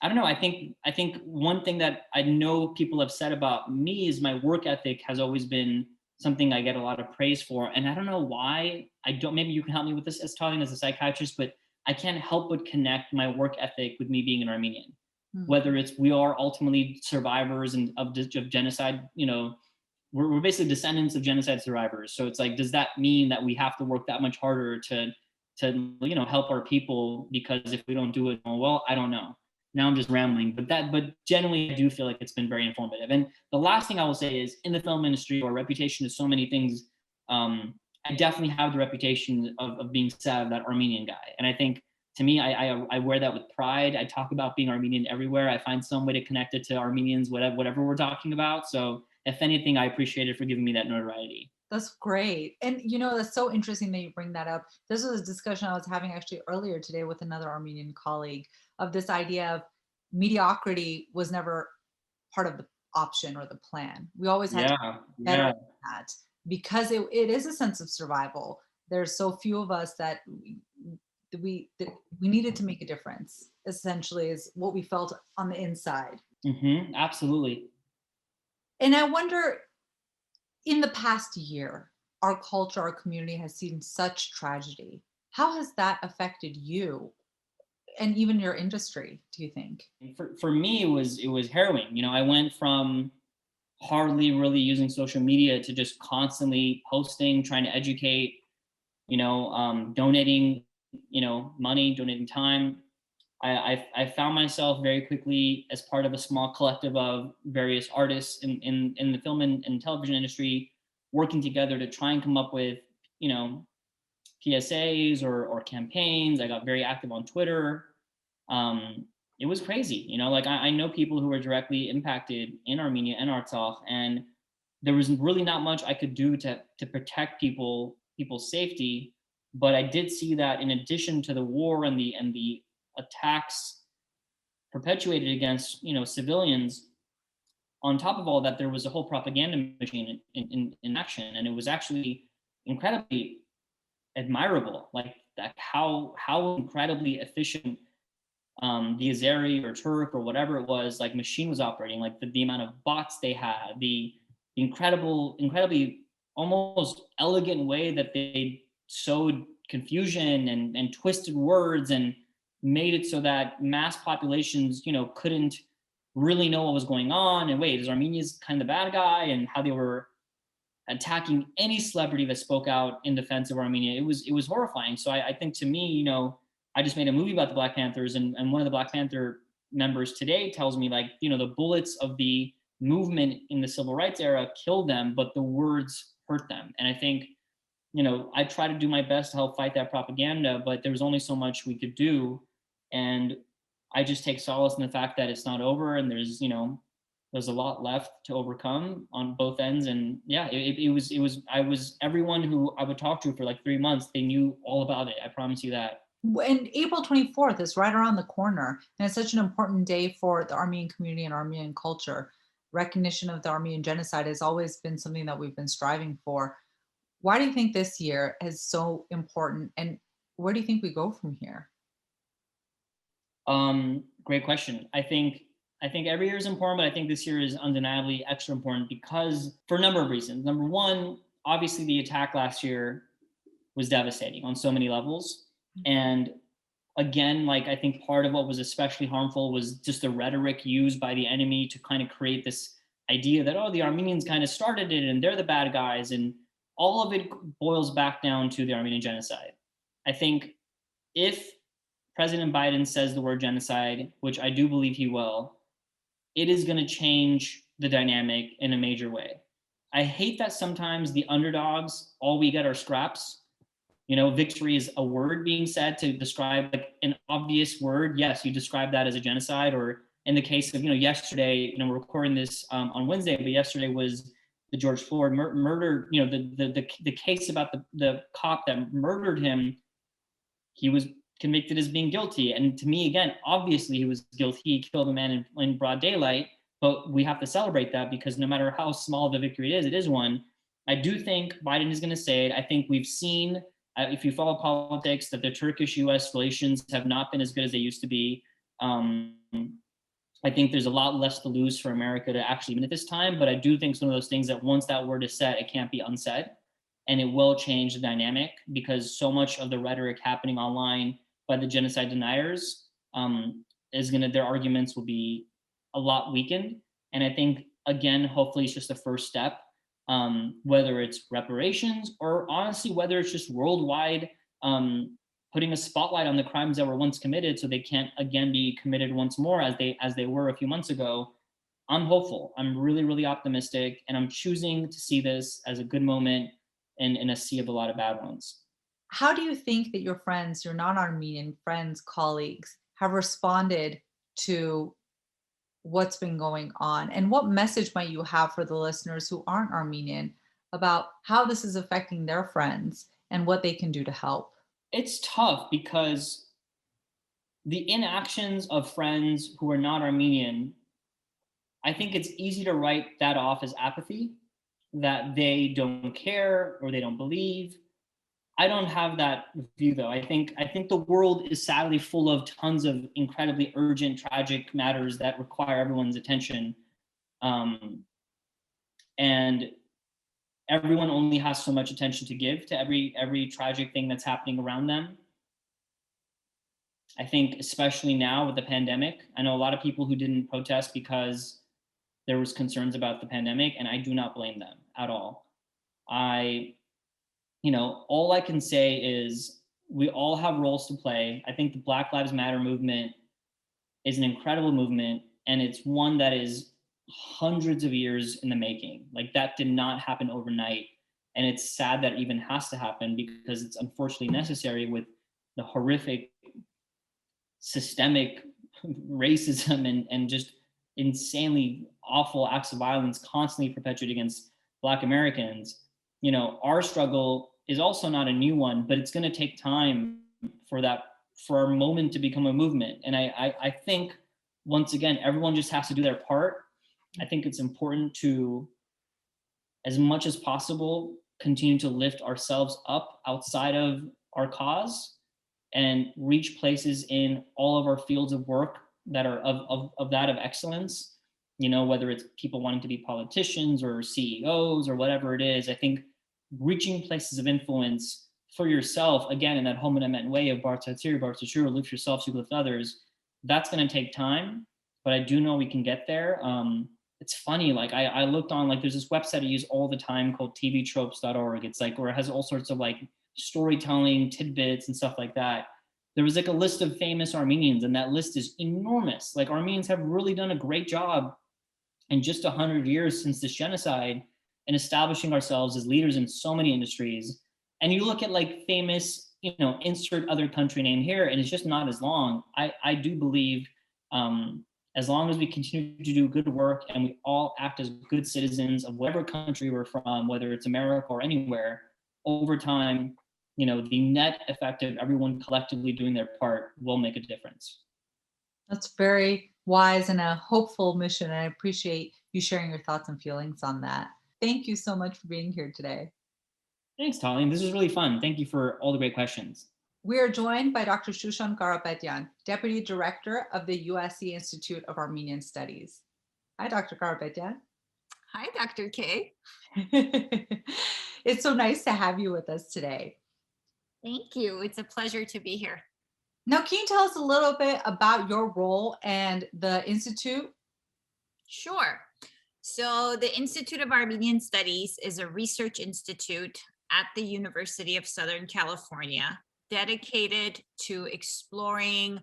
I don't know, I think one thing that I know people have said about me is my work ethic has always been something I get a lot of praise for. And I don't know why. Maybe you can help me with this as Talene, as a psychiatrist, but I can't help but connect my work ethic with me being an Armenian. Whether it's we are ultimately survivors of genocide, you know, we're basically descendants of genocide survivors. So it's like, does that mean that we have to work that much harder to you know, help our people? Because if we don't do it, well, I don't know. Now I'm just rambling, but generally I do feel like it's been very informative. And the last thing I will say is, in the film industry, our reputation is so many things. I definitely have the reputation of being Sev, that Armenian guy. And I think to me, I wear that with pride. I talk about being Armenian everywhere. I find some way to connect it to Armenians, whatever we're talking about. So if anything, I appreciate it for giving me that notoriety. That's great. And that's so interesting that you bring that up. This was a discussion I was having actually earlier today with another Armenian colleague, of this idea of mediocrity was never part of the option or the plan. We always had to be better than that, because it is a sense of survival. There's so few of us that we needed to make a difference, essentially, is what we felt on the inside. Absolutely. And I wonder, in the past year, our culture, our community has seen such tragedy. How has that affected you and even your industry, do you think? For me, it was harrowing. I went from hardly really using social media to just constantly posting, trying to educate, donating, money, donating time. I found myself very quickly as part of a small collective of various artists in the film and television industry, working together to try and come up with, PSAs or campaigns. I got very active on Twitter. It was crazy, I know people who were directly impacted in Armenia and Artsakh, and there was really not much I could do to protect people's safety. But I did see that in addition to the war and the attacks perpetuated against civilians, on top of all that, there was a whole propaganda machine in action, and it was actually incredibly admirable, like how incredibly efficient the Azeri or Turk or whatever it was, like, machine was operating, like the amount of bots they had, the incredibly almost elegant way that they sowed confusion and twisted words and made it so that mass populations, couldn't really know what was going on. And wait, is Armenia's kind of the bad guy? And how they were attacking any celebrity that spoke out in defense of Armenia. It was horrifying. So I think, to me, I just made a movie about the Black Panthers, and one of the Black Panther members today tells me, like, the bullets of the movement in the civil rights era killed them, but the words hurt them. And I think, I try to do my best to help fight that propaganda, but there was only so much we could do. And I just take solace in the fact that it's not over, and there's a lot left to overcome on both ends. And yeah, I was everyone who I would talk to for like 3 months, they knew all about it. I promise you that. And April 24th is right around the corner, and it's such an important day for the Armenian community and Armenian culture. Recognition of the Armenian genocide has always been something that we've been striving for. Why do you think this year is so important, and where do you think we go from here? Great question. I think every year is important, but I think this year is undeniably extra important because, for a number of reasons. Number one, obviously the attack last year was devastating on so many levels. And again, I think part of what was especially harmful was just the rhetoric used by the enemy to kind of create this idea that, the Armenians kind of started it and they're the bad guys. And all of it boils back down to the Armenian genocide. I think if President Biden says the word genocide, which I do believe he will, it is going to change the dynamic in a major way. I hate that sometimes the underdogs, all we get are scraps. Victory is a word being said to describe an obvious word. Yes, you describe that as a genocide. Or in the case of, yesterday, we're recording this on Wednesday, but yesterday was the George Floyd murder, the case about the cop that murdered him. He was convicted as being guilty. And to me, again, obviously he was guilty. He killed a man in broad daylight, but we have to celebrate that because no matter how small the victory is, it is one. I do think Biden is going to say it. I think we've seen, if you follow politics, that the Turkish-U.S. relations have not been as good as they used to be. I think there's a lot less to lose for America to actually win at this time, but I do think some of those things that once that word is said, it can't be unsaid, and it will change the dynamic because so much of the rhetoric happening online by the genocide deniers their arguments will be a lot weakened. And I think, again, hopefully it's just the first step, whether it's reparations or honestly, whether it's just worldwide, putting a spotlight on the crimes that were once committed so they can't again be committed once more as they were a few months ago. I'm hopeful. I'm really, really optimistic, and I'm choosing to see this as a good moment in a sea of a lot of bad ones. How do you think that your friends, your non-Armenian friends, colleagues, have responded to what's been going on? And what message might you have for the listeners who aren't Armenian about how this is affecting their friends and what they can do to help? It's tough because the inactions of friends who are not Armenian, I think it's easy to write that off as apathy, that they don't care or they don't believe. I don't have that view though. I think the world is sadly full of tons of incredibly urgent, tragic matters that require everyone's attention. And everyone only has so much attention to give to every tragic thing that's happening around them. I think especially now with the pandemic, I know a lot of people who didn't protest because there was concerns about the pandemic, and I do not blame them at all. All I can say is we all have roles to play. I think the Black Lives Matter movement is an incredible movement, and it's one that is hundreds of years in the making. Like, that did not happen overnight. And it's sad that it even has to happen because it's unfortunately necessary with the horrific systemic racism and just insanely awful acts of violence constantly perpetrated against Black Americans. Our struggle is also not a new one, but it's going to take time for our moment to become a movement. And I think, once again, everyone just has to do their part. I think it's important to, as much as possible, continue to lift ourselves up outside of our cause and reach places in all of our fields of work that are of excellence, whether it's people wanting to be politicians or CEOs or whatever it is. I think reaching places of influence for yourself, again, in that homonym way of Bar Tatir, lift yourself, you lift others, that's going to take time, but I do know we can get there. It's funny, like I looked on, like there's this website I use all the time called tvtropes.org. It's like, where it has all sorts of like storytelling tidbits and stuff like that. There was like a list of famous Armenians, and that list is enormous. Like, Armenians have really done a great job in just 100 years since this genocide and establishing ourselves as leaders in so many industries. And you look at like famous, insert other country name here, and it's just not as long. I do believe as long as we continue to do good work and we all act as good citizens of whatever country we're from, whether it's America or anywhere, over time, the net effect of everyone collectively doing their part will make a difference. That's very wise and a hopeful mission. And I appreciate you sharing your thoughts and feelings on that. Thank you so much for being here today. Thanks, Talene. This was really fun. Thank you for all the great questions. We are joined by Dr. Shushan Karapetyan, Deputy Director of the USC Institute of Armenian Studies. Hi, Dr. Karapetyan. Hi, Dr. K. It's so nice to have you with us today. Thank you. It's a pleasure to be here. Now, can you tell us a little bit about your role and the Institute? Sure. So the Institute of Armenian Studies is a research institute at the University of Southern California dedicated to exploring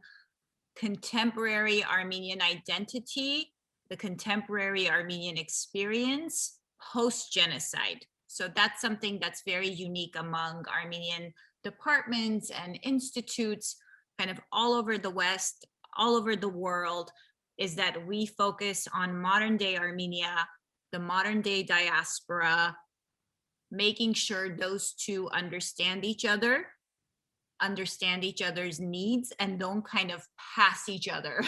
contemporary Armenian identity, the contemporary Armenian experience post-genocide. So that's something that's very unique among Armenian departments and institutes kind of all over the West, all over the world, is that we focus on modern day Armenia, the modern day diaspora, making sure those two understand each other, understand each other's needs, and don't kind of pass each other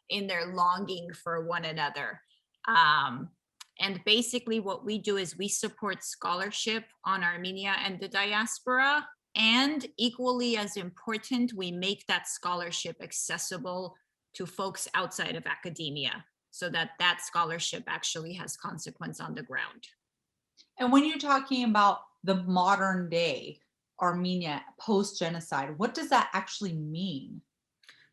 in their longing for one another. And basically what we do is we support scholarship on Armenia and the diaspora, and equally as important, we make that scholarship accessible to folks outside of academia so that that scholarship actually has consequence on the ground. And when you're talking about the modern day Armenia post-genocide, what does that actually mean?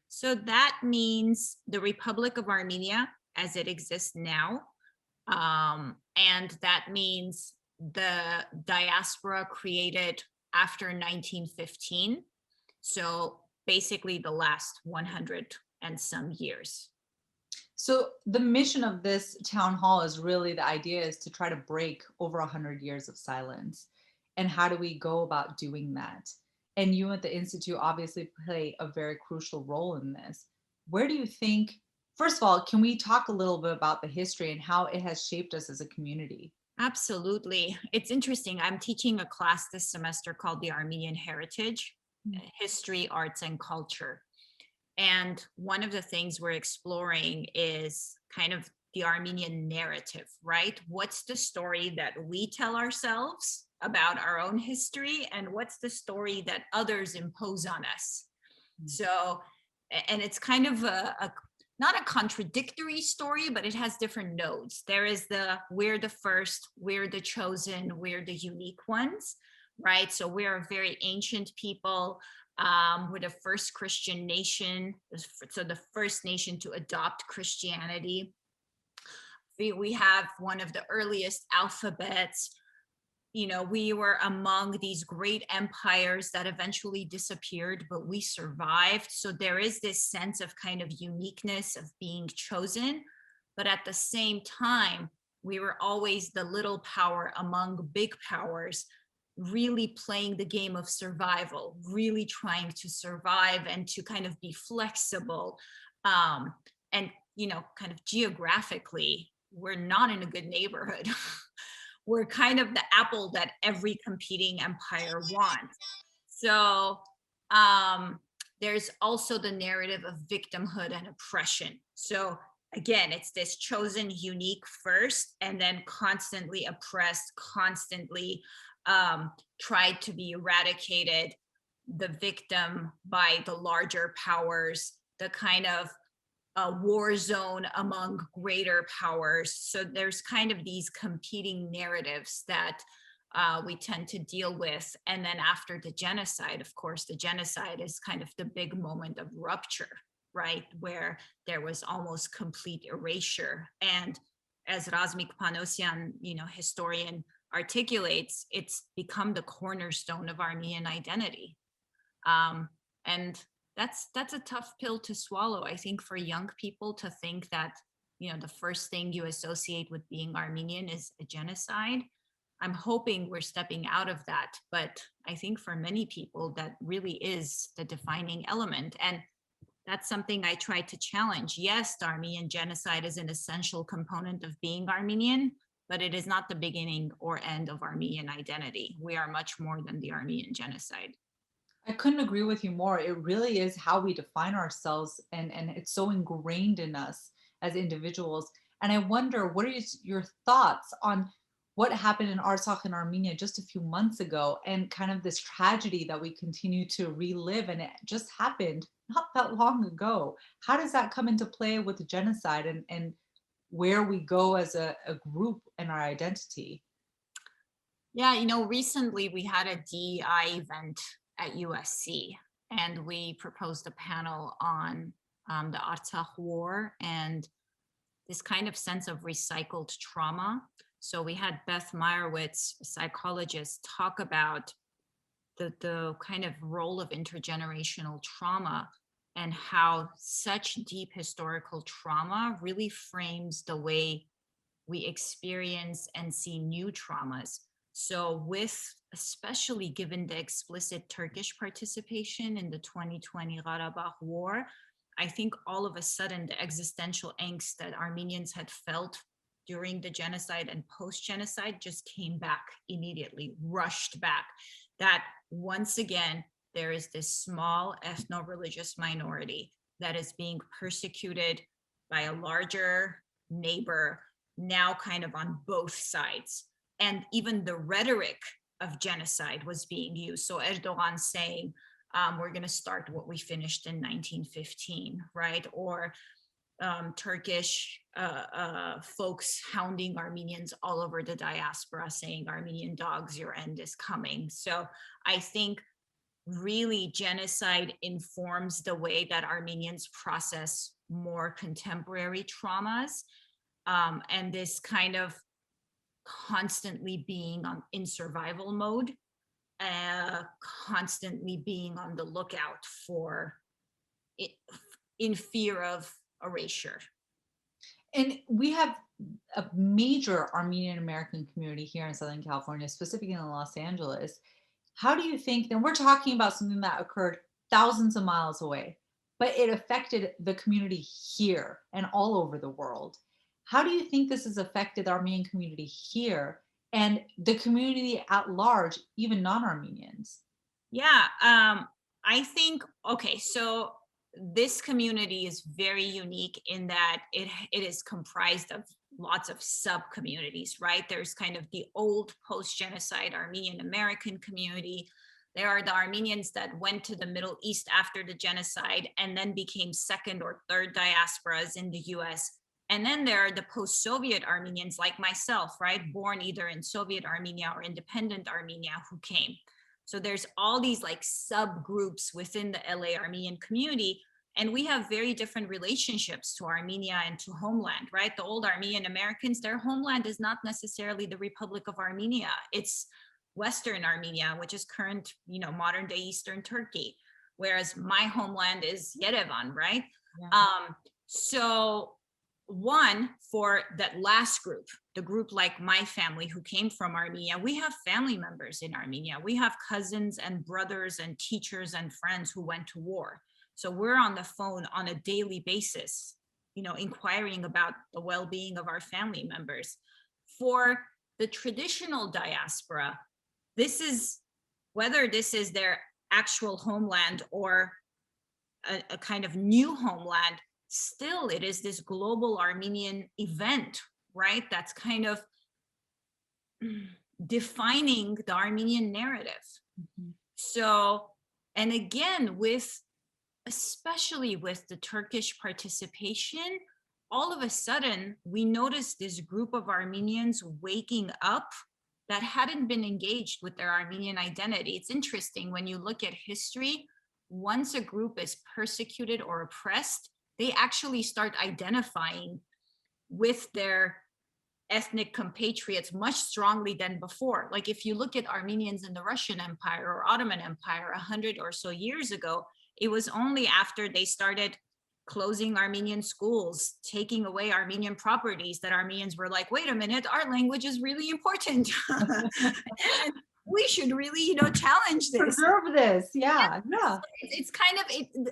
So that means the Republic of Armenia as it exists now. And that means the diaspora created after 1915. So basically the last 100 and some years. So the mission of this town hall is really, the idea is to try to break over 100 years of silence. And how do we go about doing that? And you at the Institute obviously play a very crucial role in this. Where do you think, first of all, can we talk a little bit about the history and how it has shaped us as a community? Absolutely. It's interesting. I'm teaching a class this semester called the Armenian Heritage, History, Arts, and Culture. And one of the things we're exploring is kind of the Armenian narrative, right? What's the story that we tell ourselves about our own history, and what's the story that others impose on us? So, and it's kind of a not a contradictory story, but it has different nodes. There is the we're the first, we're the chosen, we're the unique ones, right? So we're a very ancient people. We're the first Christian nation, so the first nation to adopt Christianity. We have one of the earliest alphabets. You know, we were among these great empires that eventually disappeared, but we survived. So there is this sense of kind of uniqueness of being chosen. But at the same time, we were always the little power among big powers, really playing the game of survival, really trying to survive and to kind of be flexible. And, you know, kind of geographically, we're not in a good neighborhood. We're kind of the apple that every competing empire wants. So there's also the narrative of victimhood and oppression. So again, it's this chosen unique first, and then constantly oppressed, constantly tried to be eradicated, the victim by the larger powers, the kind of a war zone among greater powers. So there's kind of these competing narratives that we tend to deal with. And then after the genocide, of course, the genocide is kind of the big moment of rupture, right? Where there was almost complete erasure. And as Razmik Panosyan, you know, historian, articulates, it's become the cornerstone of Armenian identity. And that's a tough pill to swallow, I think, for young people to think that, you know, the first thing you associate with being Armenian is a genocide. I'm hoping we're stepping out of that, but I think for many people that really is the defining element. And that's something I try to challenge. Yes, the Armenian genocide is an essential component of being Armenian, but it is not the beginning or end of Armenian identity. We are much more than the Armenian genocide. I couldn't agree with you more. It really is how we define ourselves, and it's so ingrained in us as individuals. And I wonder, what are your thoughts on what happened in Artsakh in Armenia just a few months ago, and kind of this tragedy that we continue to relive, and it just happened not that long ago. How does that come into play with the genocide and where we go as a group and our identity? Yeah, you know, recently we had a DEI event at USC, and we proposed a panel on the Artsakh War and this kind of sense of recycled trauma. So we had Beth Meyerowitz, a psychologist, talk about the kind of role of intergenerational trauma and how such deep historical trauma really frames the way we experience and see new traumas. So especially given the explicit Turkish participation in the 2020 Karabakh War, I think all of a sudden the existential angst that Armenians had felt during the genocide and post-genocide just came back immediately, rushed back. That once again, there is this small ethno-religious minority that is being persecuted by a larger neighbor, now kind of on both sides. And even the rhetoric of genocide was being used. So Erdogan saying, we're going to start what we finished in 1915, right? Or Turkish folks hounding Armenians all over the diaspora saying, Armenian dogs, your end is coming. So I think really genocide informs the way that Armenians process more contemporary traumas, and this kind of constantly being in survival mode, constantly being on the lookout for it, in fear of erasure. And we have a major Armenian American community here in Southern California, specifically in Los Angeles. how do you think, then we're talking about something that occurred thousands of miles away, but it affected the community here and all over the world. How do you think this has affected the Armenian community here and the community at large, even non-Armenians? Yeah, I think, okay, so this community is very unique in that it is comprised of lots of sub-communities, right? There's kind of the old post-genocide Armenian American community. There are the Armenians that went to the Middle East after the genocide and then became second or third diasporas in the US. And then there are the post-Soviet Armenians like myself, right? Born either in Soviet Armenia or independent Armenia who came. So there's all these like subgroups within the LA Armenian community, and we have very different relationships to Armenia and to homeland, right? The old Armenian Americans, their homeland is not necessarily the Republic of Armenia. It's Western Armenia, which is current, modern day Eastern Turkey, whereas my homeland is Yerevan, right? Yeah. So one, for that last group, the group like my family who came from Armenia, we have family members in Armenia. We have cousins and brothers and teachers and friends who went to war. So we're on the phone on a daily basis, inquiring about the well-being of our family members. For the traditional diaspora, whether this is their actual homeland or a kind of new homeland, still it is this global Armenian event, right? That's kind of defining the Armenian narrative. Mm-hmm. So, and again, especially with the Turkish participation, all of a sudden we noticed this group of Armenians waking up that hadn't been engaged with their Armenian identity. It's interesting when you look at history, once a group is persecuted or oppressed, they actually start identifying with their ethnic compatriots much strongly than before. Like if you look at Armenians in the Russian Empire or Ottoman Empire 100 or so years ago, it was only after they started closing Armenian schools, taking away Armenian properties, that Armenians were like, wait a minute, our language is really important. And we should really, challenge this. Preserve this, yeah. It's kind of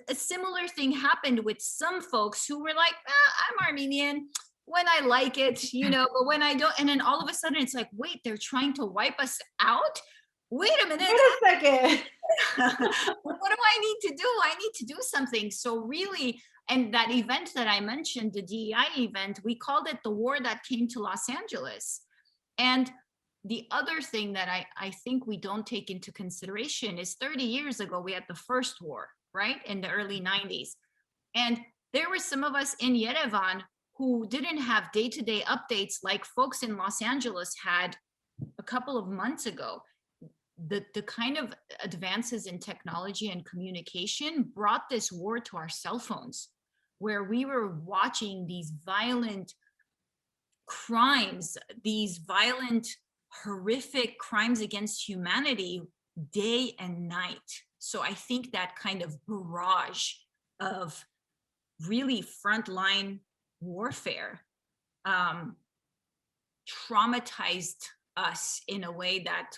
a similar thing happened with some folks who were like, I'm Armenian when I like it, but when I don't, and then all of a sudden it's like, wait, they're trying to wipe us out? Wait a minute. Wait a second. What do I need to do? I need to do something. So really, and that event that I mentioned, the DEI event, we called it the war that came to Los Angeles. And the other thing that I think we don't take into consideration is 30 years ago, we had the first war, right? In the early 90s. And there were some of us in Yerevan who didn't have day-to-day updates like folks in Los Angeles had a couple of months ago. The kind of advances in technology and communication brought this war to our cell phones, where we were watching these violent crimes, these violent, horrific crimes against humanity day and night. So I think that kind of barrage of really frontline warfare traumatized us in a way that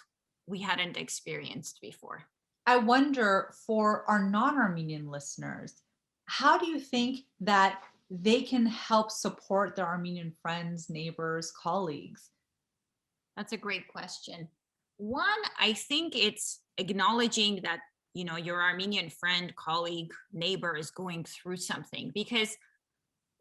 we hadn't experienced before. I wonder, for our non-Armenian listeners, how do you think that they can help support their Armenian friends, neighbors, colleagues? That's a great question. One, I think it's acknowledging that, your Armenian friend, colleague, neighbor is going through something, because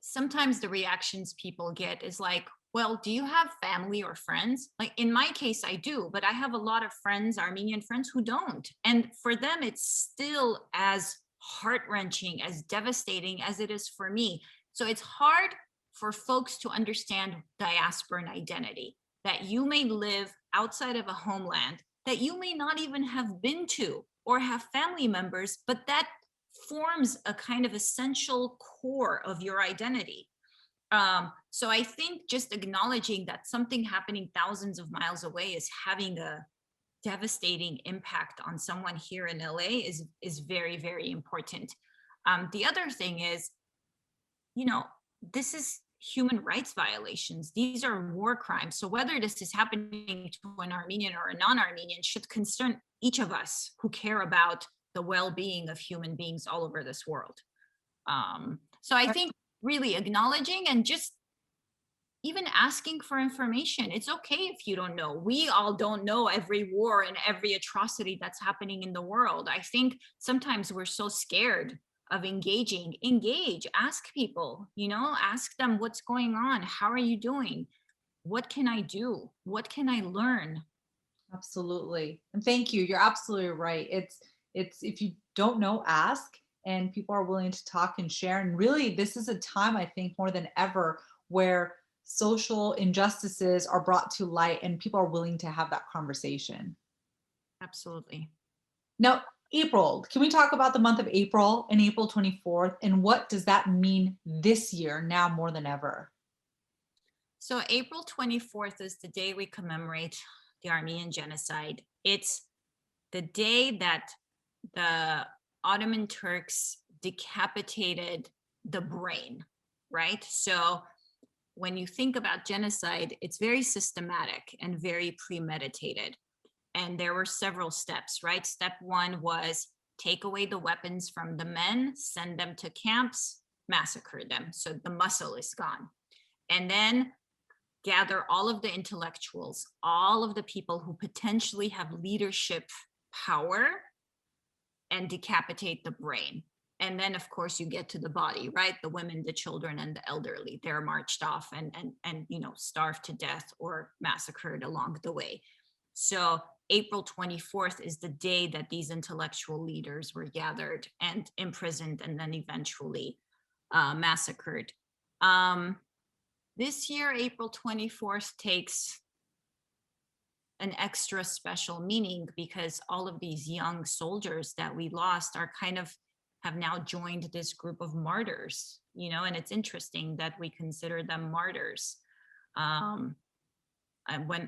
sometimes the reactions people get is like, well, do you have family or friends? Like in my case, I do, but I have a lot of friends, Armenian friends, who don't. And for them, it's still as heart-wrenching, as devastating as it is for me. So it's hard for folks to understand diasporan identity, that you may live outside of a homeland that you may not even have been to or have family members, but that forms a kind of essential core of your identity. So I think just acknowledging that something happening thousands of miles away is having a devastating impact on someone here in LA is very, very important. The other thing is, this is human rights violations. These are war crimes. So whether this is happening to an Armenian or a non-Armenian should concern each of us who care about the well-being of human beings all over this world. So I think really acknowledging and just even asking for information. It's okay if you don't know. We all don't know every war and every atrocity that's happening in the world. I think sometimes we're so scared of engaging. Engage, ask people, ask them what's going on. How are you doing? What can I do? What can I learn? Absolutely. And thank you. You're absolutely right. It's if you don't know, ask, and people are willing to talk and share. And really, this is a time, I think, more than ever, where social injustices are brought to light and people are willing to have that conversation. Absolutely. Now, April, can we talk about the month of April and April 24th, and what does that mean this year now more than ever? So April 24th is the day we commemorate the Armenian genocide. It's the day that the Ottoman Turks decapitated the brain, right? So when you think about genocide, it's very systematic and very premeditated. And there were several steps, right? Step one was take away the weapons from the men, send them to camps, massacre them. So the muscle is gone. And then gather all of the intellectuals, all of the people who potentially have leadership power, and decapitate the brain. And then, of course, you get to the body, right? The women, the children, and the elderly. They're marched off and starved to death or massacred along the way. So April 24th is the day that these intellectual leaders were gathered and imprisoned and then eventually massacred. This year, April 24th takes an extra special meaning because all of these young soldiers that we lost are have now joined this group of martyrs, and it's interesting that we consider them martyrs. When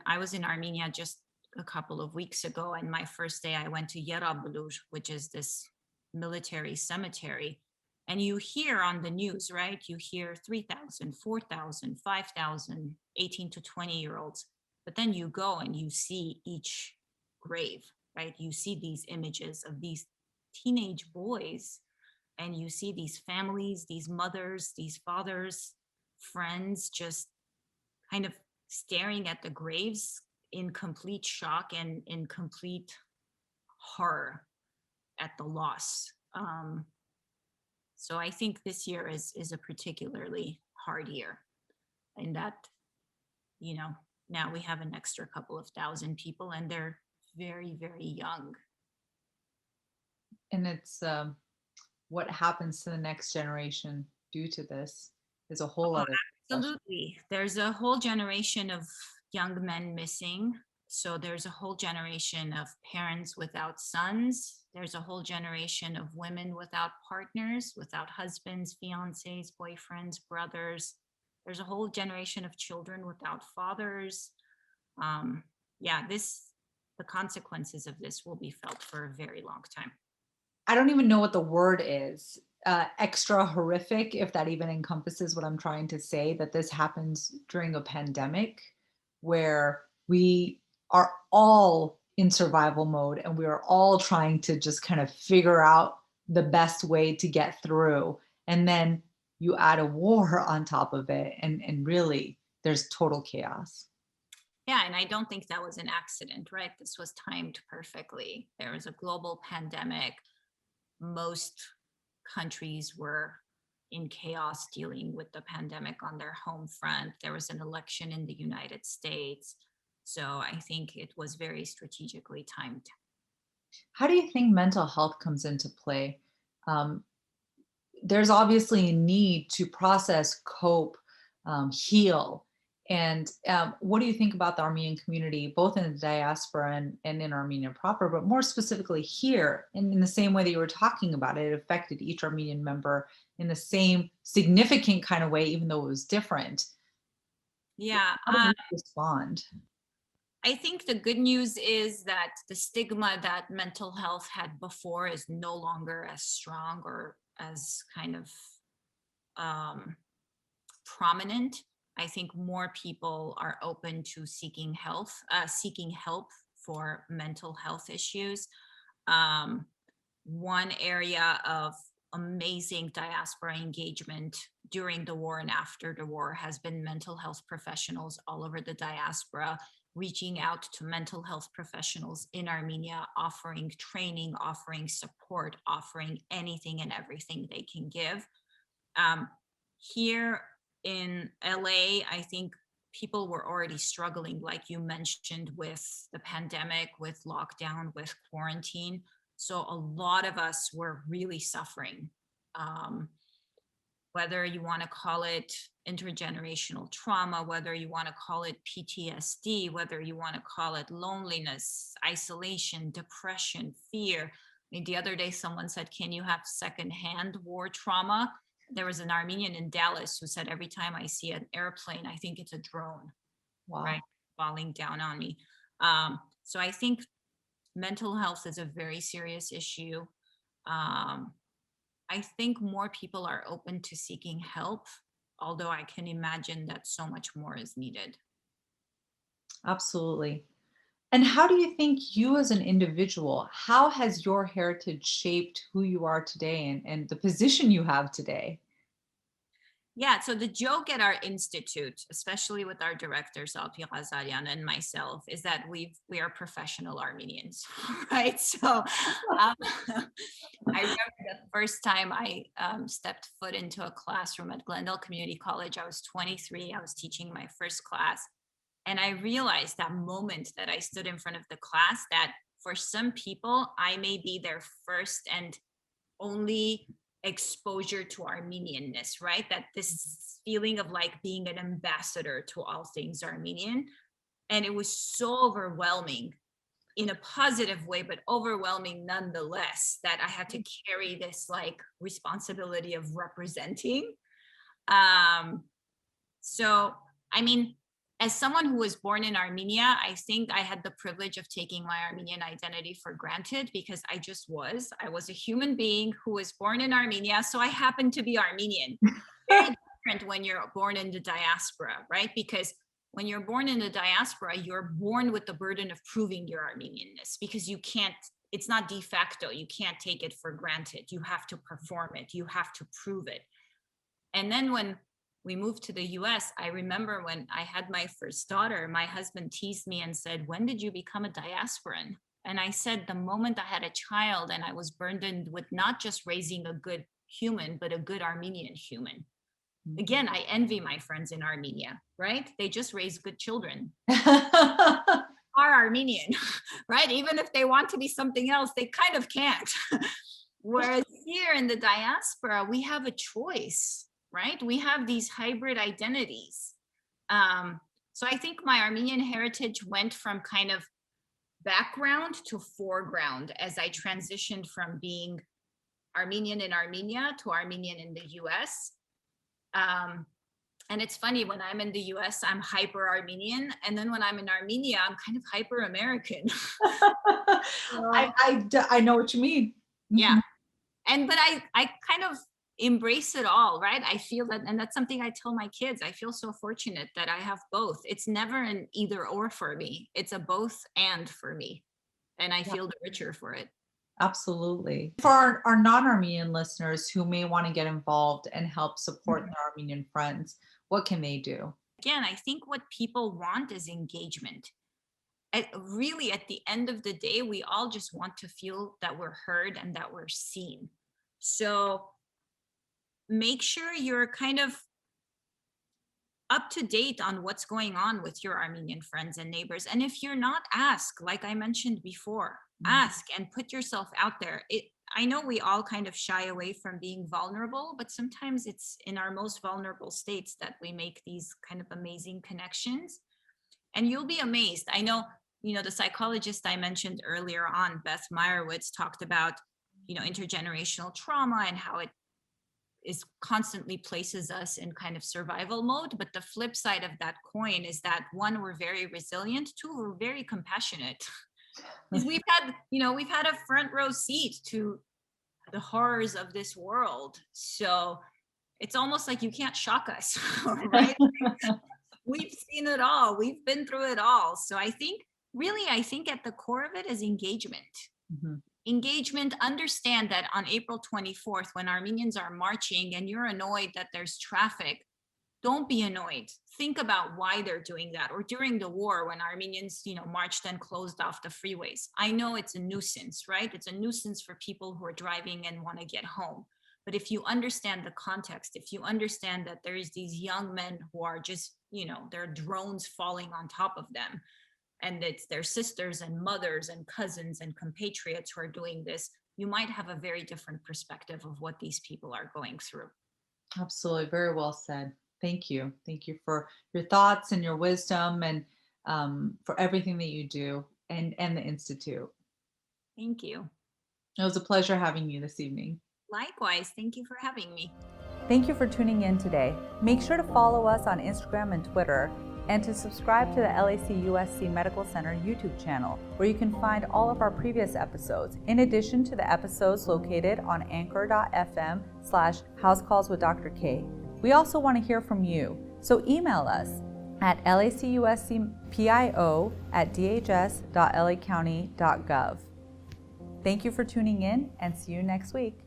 I was in Armenia just a couple of weeks ago, and my first day I went to Yerabulur, which is this military cemetery, and you hear on the news, right? You hear 3,000, 4,000, 5,000, 18 to 20-year-olds. But then you go and you see each grave, right? You see these images of these teenage boys, and you see these families, these mothers, these fathers, friends, just kind of staring at the graves in complete shock and in complete horror at the loss. So I think this year is a particularly hard year in that, now we have an extra couple of thousand people and they're very, very young. And it's what happens to the next generation due to this is a whole other Absolutely. There's a whole generation of young men missing. So there's a whole generation of parents without sons. There's a whole generation of women without partners, without husbands, fiancés, boyfriends, brothers. There's a whole generation of children without fathers. The consequences of this will be felt for a very long time. I don't even know what the word is. Extra horrific, if that even encompasses what I'm trying to say, that this happens during a pandemic where we are all in survival mode and we are all trying to just kind of figure out the best way to get through. And then you add a war on top of it, and really there's total chaos. Yeah, and I don't think that was an accident, right? This was timed perfectly. There was a global pandemic. Most countries were in chaos dealing with the pandemic on their home front. There was an election in the United States. So I think it was very strategically timed. How do you think mental health comes into play? There's obviously a need to process, cope, heal. And what do you think about the Armenian community, both in the diaspora and in Armenia proper, but more specifically here, in the same way that you were talking about it, it affected each Armenian member in the same significant kind of way, even though it was different? Yeah. How do you respond? I think the good news is that the stigma that mental health had before is no longer as strong or as kind of prominent. I think more people are open to seeking help for mental health issues. One area of amazing diaspora engagement during the war and after the war has been mental health professionals all over the diaspora reaching out to mental health professionals in Armenia, offering training, offering support, offering anything and everything they can give. Here in LA, I think people were already struggling, like you mentioned, with the pandemic, with lockdown, with quarantine. So a lot of us were really suffering. Whether you want to call it intergenerational trauma, whether you want to call it PTSD, whether you want to call it loneliness, isolation, depression, fear. I mean, the other day someone said, can you have secondhand war trauma? There was an Armenian in Dallas who said, every time I see an airplane, I think it's a drone, right, falling down on me. So I think mental health is a very serious issue. I think more people are open to seeking help, although I can imagine that so much more is needed. Absolutely. And how do you think you as an individual, how has your heritage shaped who you are today and the position you have today? Yeah, so the joke at our institute, especially with our director, Salpi Ghazarian and myself, is that we are professional Armenians, right? So I remember the first time I stepped foot into a classroom at Glendale Community College. I was 23, I was teaching my first class. And I realized that moment that I stood in front of the class that for some people, I may be their first and only exposure to Armenianness, right? That this feeling of like being an ambassador to all things Armenian. And it was so overwhelming in a positive way, but overwhelming nonetheless, that I had to carry this like responsibility of representing. So, I mean, as someone who was born in Armenia, I think I had the privilege of taking my Armenian identity for granted because I was a human being who was born in Armenia. So I happened to be Armenian. Very different when you're born in the diaspora, right? Because when you're born in the diaspora, you're born with the burden of proving your Armenianness because you can't, it's not de facto. You can't take it for granted. You have to perform it. You have to prove it. And then when we moved to the US, I remember when I had my first daughter, my husband teased me and said, when did you become a diasporan? And I said, the moment I had a child and I was burdened with not just raising a good human, but a good Armenian human. Again, I envy my friends in Armenia, right? They just raise good children. Are Armenian, right? Even if they want to be something else, they kind of can't. Whereas here in the diaspora, we have a choice. Right? We have these hybrid identities. So I think my Armenian heritage went from kind of background to foreground as I transitioned from being Armenian in Armenia to Armenian in the US. And it's funny, when I'm in the US, I'm hyper Armenian. And then when I'm in Armenia, I'm kind of hyper American. I know what you mean. Yeah. But I kind of embrace it all, right? I feel that, and that's something I tell my kids. I feel so fortunate that I have both. It's never an either or for me. It's a both and for me. And I feel the richer for it. Absolutely. For our non-Armenian listeners who may want to get involved and help support their Armenian friends, what can they do? Again, I think what people want is engagement. Really, at the end of the day, we all just want to feel that we're heard and that we're seen. So make sure you're kind of up to date on what's going on with your Armenian friends and neighbors. And if you're not, ask, like I mentioned before, ask and put yourself out there. I know we all kind of shy away from being vulnerable, but sometimes it's in our most vulnerable states that we make these kind of amazing connections. And you'll be amazed. I know, the psychologist I mentioned earlier on, Beth Meyerowitz, talked about, intergenerational trauma and how it is constantly places us in kind of survival mode. But the flip side of that coin is that, one, we're very resilient, two, we're very compassionate. We've had a front row seat to the horrors of this world. So it's almost like you can't shock us, right? We've seen it all. We've been through it all. So I think at the core of it is engagement. Mm-hmm. Engagement, understand that on April 24th, when Armenians are marching and you're annoyed that there's traffic, don't be annoyed. Think about why they're doing that. Or during the war, when Armenians, marched and closed off the freeways. I know it's a nuisance, right? It's a nuisance for people who are driving and want to get home. But if you understand the context, if you understand that there's these young men who are just, there are drones falling on top of them, and it's their sisters and mothers and cousins and compatriots who are doing this, you might have a very different perspective of what these people are going through. Absolutely. Very well said. Thank you. Thank you for your thoughts and your wisdom, and for everything that you do and the Institute. Thank you. It was a pleasure having you this evening. Likewise. Thank you for having me. Thank you for tuning in today. Make sure to follow us on Instagram and Twitter, and to subscribe to the LAC+USC Medical Center YouTube channel, where you can find all of our previous episodes, in addition to the episodes located on anchor.fm/House with Dr. K. We also want to hear from you, so email us at lacuscpio@dhs.lacounty.gov. Thank you for tuning in, and see you next week.